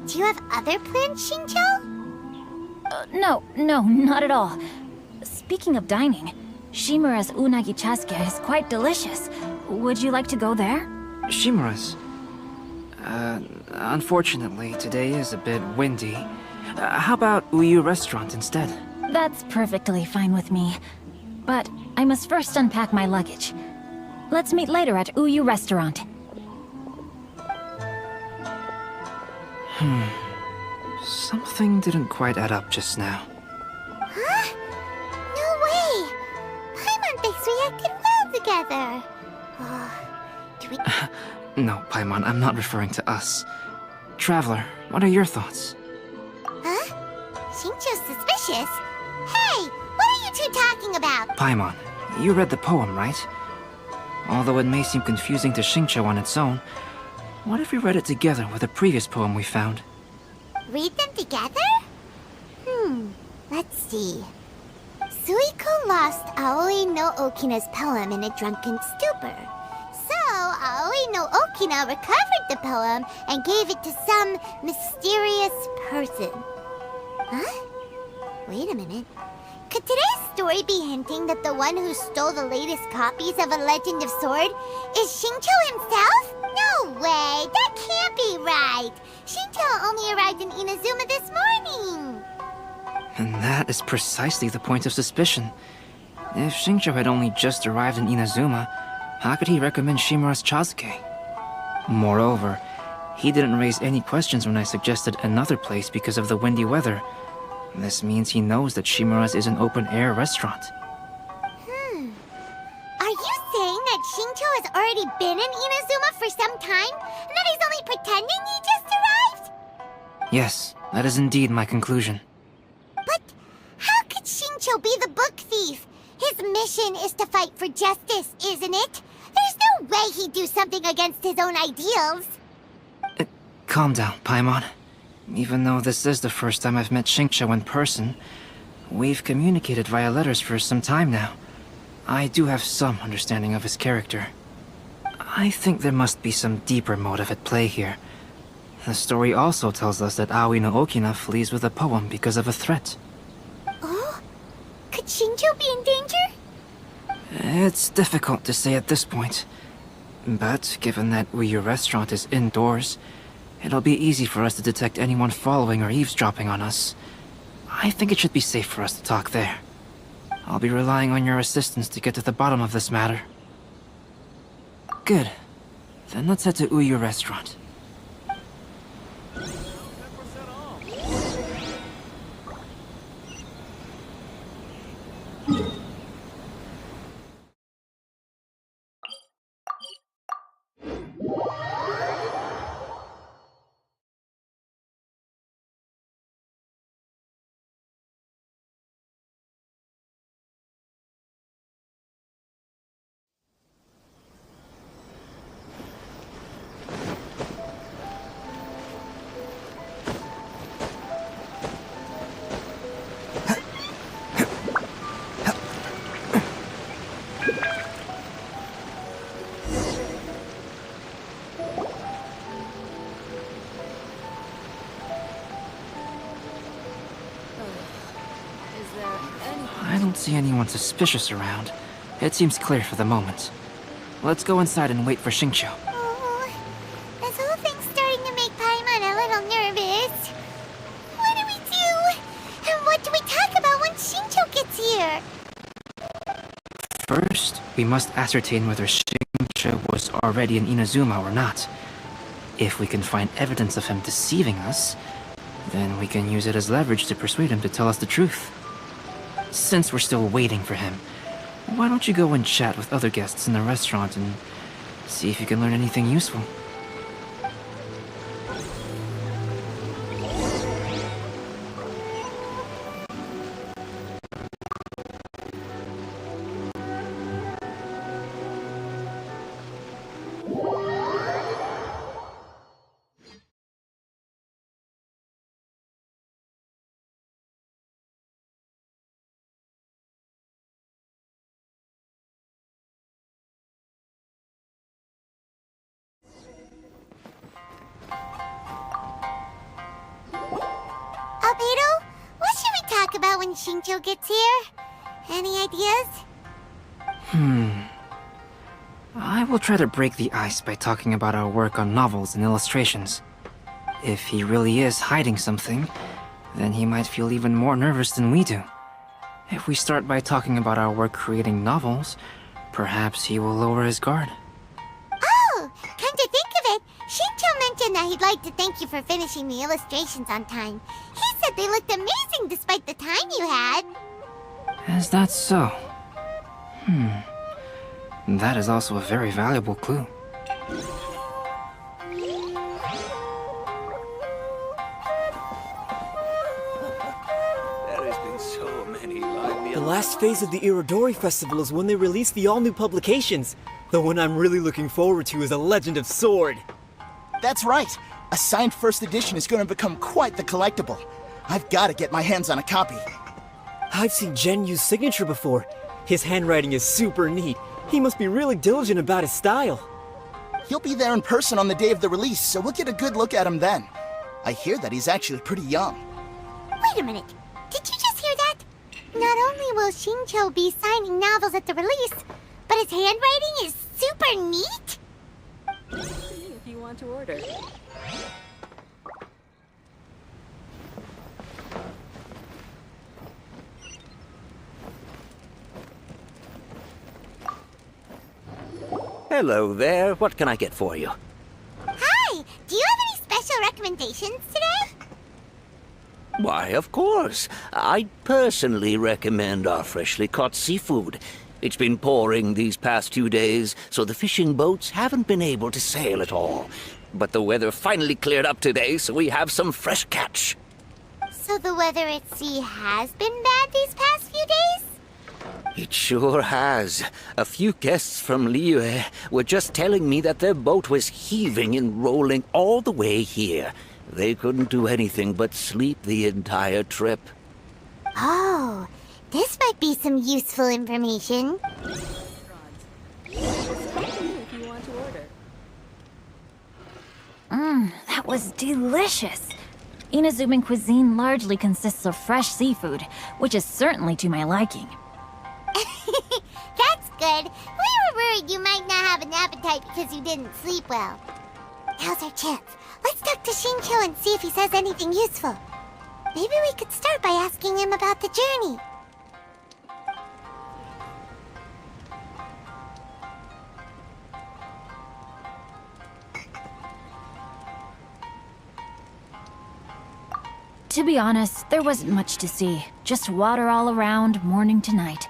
Do you have other plans, Shincho? No, not at all. Speaking of dining, Shimura's unagi chasuke is quite delicious. Would you like to go there? Shimura's. Unfortunately, today is a bit windy. How about Uyu Restaurant instead? That's perfectly fine with me. But I must first unpack my luggage. Let's meet later at Uyu Restaurant. Something didn't quite add up just now. Huh? No way! Paimon thinks we acted well together. Do we... No, Paimon, I'm not referring to us. Traveler, what are your thoughts? Huh? Shincho's suspicious? Hey! What are you two talking about? Paimon, you read the poem, right? Although it may seem confusing to Shincho on its own, what if we read it together with a previous poem we found? Read them together? Let's see. Suiko lost Aoi no Okina's poem in a drunken stupor. So, Aoi no Okina recovered the poem and gave it to some mysterious person. Huh? Wait a minute. Could today's story be hinting that the one who stole the latest copies of A Legend of Sword is Shincho himself? No way! That can't be right! Shincho only arrived in Inazuma this morning! And that is precisely the point of suspicion. If Shincho had only just arrived in Inazuma, how could he recommend Shimura's chasuke? Moreover, he didn't raise any questions when I suggested another place because of the windy weather. This means he knows that Shimura's is an open-air restaurant. Are you saying that Shincho has already been in Inazuma for some time, and that he's only pretending he just arrived? Yes, that is indeed my conclusion. But how could Shincho be the book thief? His mission is to fight for justice, isn't it? There's no way he'd do something against his own ideals. Calm down, Paimon. Even though this is the first time I've met Shincho in person, we've communicated via letters for some time now. I do have some understanding of his character. I think there must be some deeper motive at play here. The story also tells us that Aoi no Okina flees with a poem because of a threat. Oh? Could Shincho be in danger? It's difficult to say at this point. But given that Uyu Restaurant is indoors, it'll be easy for us to detect anyone following or eavesdropping on us. I think it should be safe for us to talk there. I'll be relying on your assistance to get to the bottom of this matter. Good. Then let's head to Uyu Restaurant. I don't see anyone suspicious around. It seems clear for the moment. Let's go inside and wait for Shincho. Oh, this whole thing's starting to make Paimon a little nervous. What do we do? And what do we talk about when Shincho gets here? First, we must ascertain whether Shincho was already in Inazuma or not. If we can find evidence of him deceiving us, then we can use it as leverage to persuade him to tell us the truth. Since we're still waiting for him, why don't you go and chat with other guests in the restaurant and see if you can learn anything useful? when Shincho gets here? Any ideas? I will try to break the ice by talking about our work on novels and illustrations. If he really is hiding something, then he might feel even more nervous than we do. If we start by talking about our work creating novels, perhaps he will lower his guard. Oh, come to think of it, Shincho mentioned that he'd like to thank you for finishing the illustrations on time. He said they looked amazing despite the time you had. Is that so? That is also a very valuable clue. There has been so many The last phase of the Irodori Festival is when they release the all-new publications. The one I'm really looking forward to is A Legend of Sword. That's right. A signed first edition is going to become quite the collectible. I've got to get my hands on a copy. I've seen Genyu's signature before. His handwriting is super neat. He must be really diligent about his style. He'll be there in person on the day of the release, so we'll get a good look at him then. I hear that he's actually pretty young. Wait a minute, did you just hear that? Not only will Shincho be signing novels at the release, but his handwriting is super neat? If you want to order. Hello there. What can I get for you? Hi! Do you have any special recommendations today? Why, of course. I personally recommend our freshly caught seafood. It's been pouring these past 2 days, so the fishing boats haven't been able to sail at all. But the weather finally cleared up today, so we have some fresh catch. So the weather at sea has been bad these past few days? It sure has. A few guests from Liyue were just telling me that their boat was heaving and rolling all the way here. They couldn't do anything but sleep the entire trip. Oh, this might be some useful information. That was delicious. Inazuman cuisine largely consists of fresh seafood, which is certainly to my liking. That's good. We were worried you might not have an appetite because you didn't sleep well. Now's our chance. Let's talk to Shincho and see if he says anything useful. Maybe we could start by asking him about the journey. To be honest, there wasn't much to see. Just water all around, morning to night.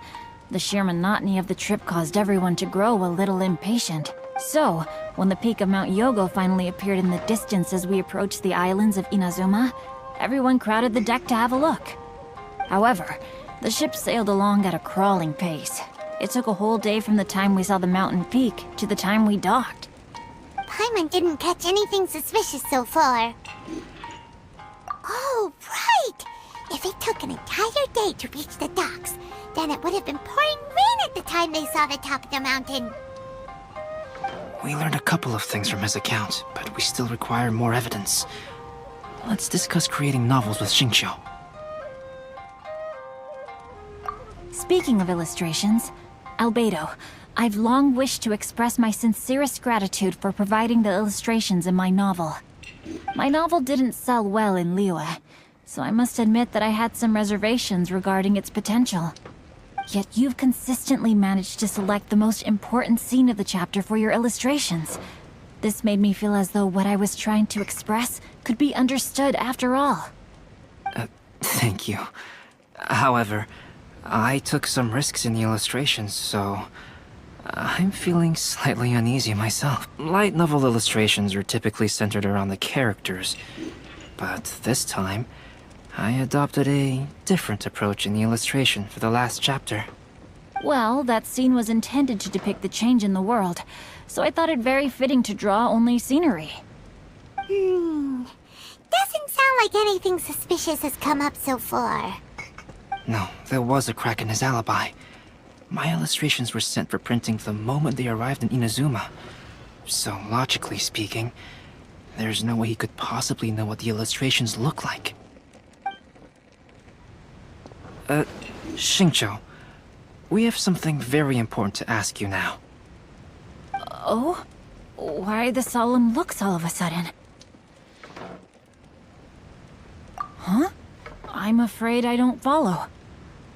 The sheer monotony of the trip caused everyone to grow a little impatient. So, when the peak of Mount Yogo finally appeared in the distance as we approached the islands of Inazuma, everyone crowded the deck to have a look. However, the ship sailed along at a crawling pace. It took a whole day from the time we saw the mountain peak to the time we docked. Paimon didn't catch anything suspicious so far. Oh, right! If it took an entire day to reach the docks, then it would have been pouring rain at the time they saw the top of the mountain. We learned a couple of things from his account, but we still require more evidence. Let's discuss creating novels with Shincho. Speaking of illustrations, Albedo, I've long wished to express my sincerest gratitude for providing the illustrations in my novel. My novel didn't sell well in Liyue, so I must admit that I had some reservations regarding its potential. Yet you've consistently managed to select the most important scene of the chapter for your illustrations. This made me feel as though what I was trying to express could be understood after all. Thank you. However, I took some risks in the illustrations, so I'm feeling slightly uneasy myself. Light novel illustrations are typically centered around the characters, but this time, I adopted a different approach in the illustration for the last chapter. Well, that scene was intended to depict the change in the world, so I thought it very fitting to draw only scenery. Doesn't sound like anything suspicious has come up so far. No, there was a crack in his alibi. My illustrations were sent for printing the moment they arrived in Inazuma. So, logically speaking, there's no way he could possibly know what the illustrations look like. Xingqiu, we have something very important to ask you now. Oh? Why the solemn looks all of a sudden? Huh? I'm afraid I don't follow.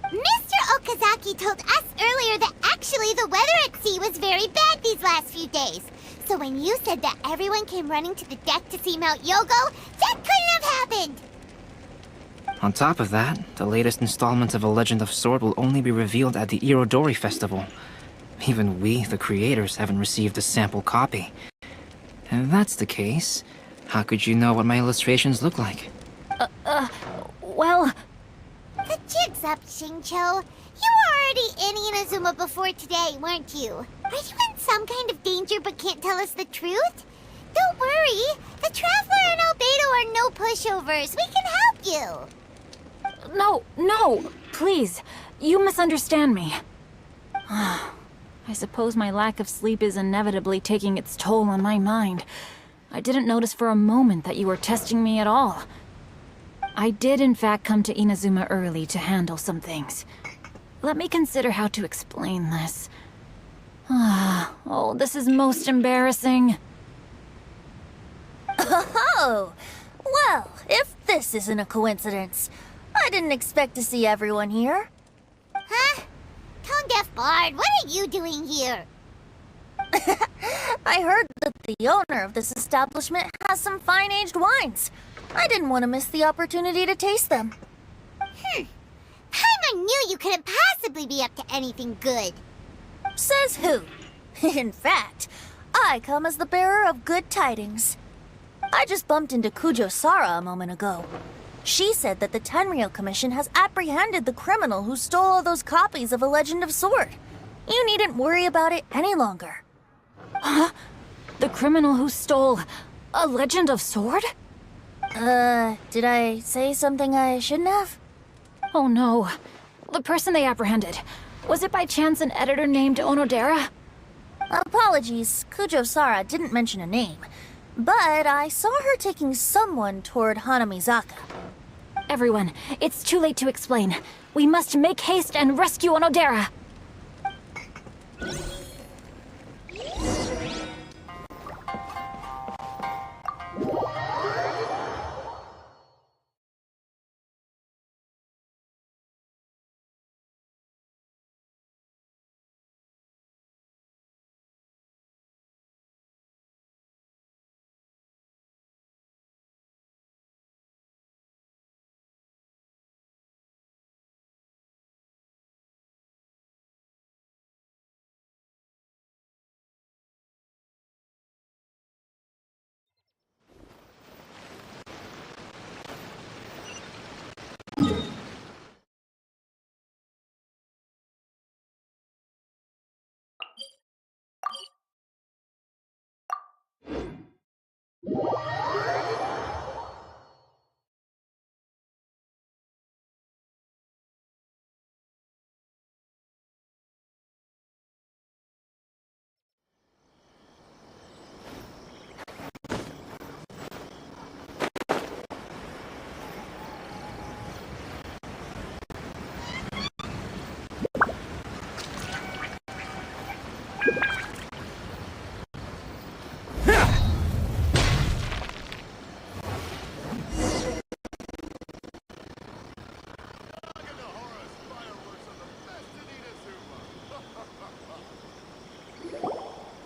Mr. Okazaki told us earlier that actually the weather at sea was very bad these last few days. So when you said that everyone came running to the deck to see Mount Yogo, that couldn't have happened! On top of that, the latest installment of A Legend of Sword will only be revealed at the Irodori Festival. Even we, the creators, haven't received a sample copy. And if that's the case, how could you know what my illustrations look like? Well... The jig's up, Xingqiu. You were already in Inazuma before today, weren't you? Are you in some kind of danger but can't tell us the truth? Don't worry. The Traveler and Albedo are no pushovers. We can help you. No, please. You misunderstand me. I suppose my lack of sleep is inevitably taking its toll on my mind. I didn't notice for a moment that you were testing me at all. I did in fact come to Inazuma early to handle some things. Let me consider how to explain this. Oh, this is most embarrassing. Oh! Well, if this isn't a coincidence, I didn't expect to see everyone here. Huh? Tone Deaf Bard, what are you doing here? I heard that the owner of this establishment has some fine-aged wines. I didn't want to miss the opportunity to taste them. Paimon knew you couldn't possibly be up to anything good. Says who? In fact, I come as the bearer of good tidings. I just bumped into Kujo Sara a moment ago. She said that the Tenryou Commission has apprehended the criminal who stole all those copies of A Legend of Sword. You needn't worry about it any longer. Huh? The criminal who stole A Legend of Sword? Did I say something I shouldn't have? Oh no. The person they apprehended. Was it by chance an editor named Onodera? Apologies, Kujo Sara didn't mention a name. But I saw her taking someone toward Hanamizaka. Everyone, it's too late to explain. We must make haste and rescue Onodera.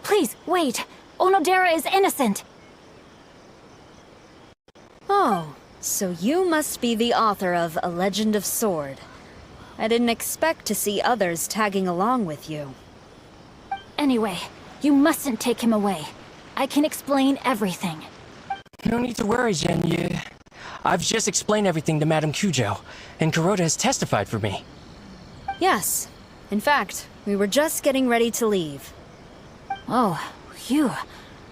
Please, wait! Onodera is innocent! Oh, so you must be the author of A Legend of Sword. I didn't expect to see others tagging along with you. Anyway, you mustn't take him away. I can explain everything. No need to worry, Genyu. I've just explained everything to Madame Kujo, and Kuroda has testified for me. Yes. In fact, we were just getting ready to leave. Oh, phew.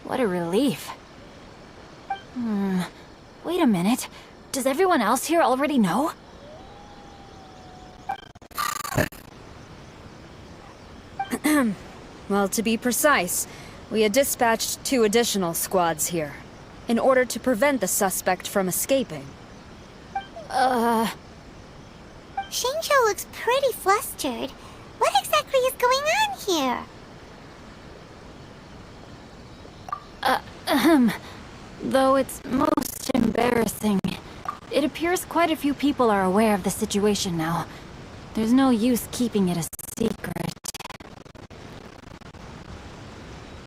What a relief. Wait a minute. Does everyone else here already know? Well, to be precise, we had dispatched 2 additional squads here, in order to prevent the suspect from escaping. Shinjo looks pretty flustered. What exactly is going on here? Though it's most embarrassing, it appears quite a few people are aware of the situation now. There's no use keeping it a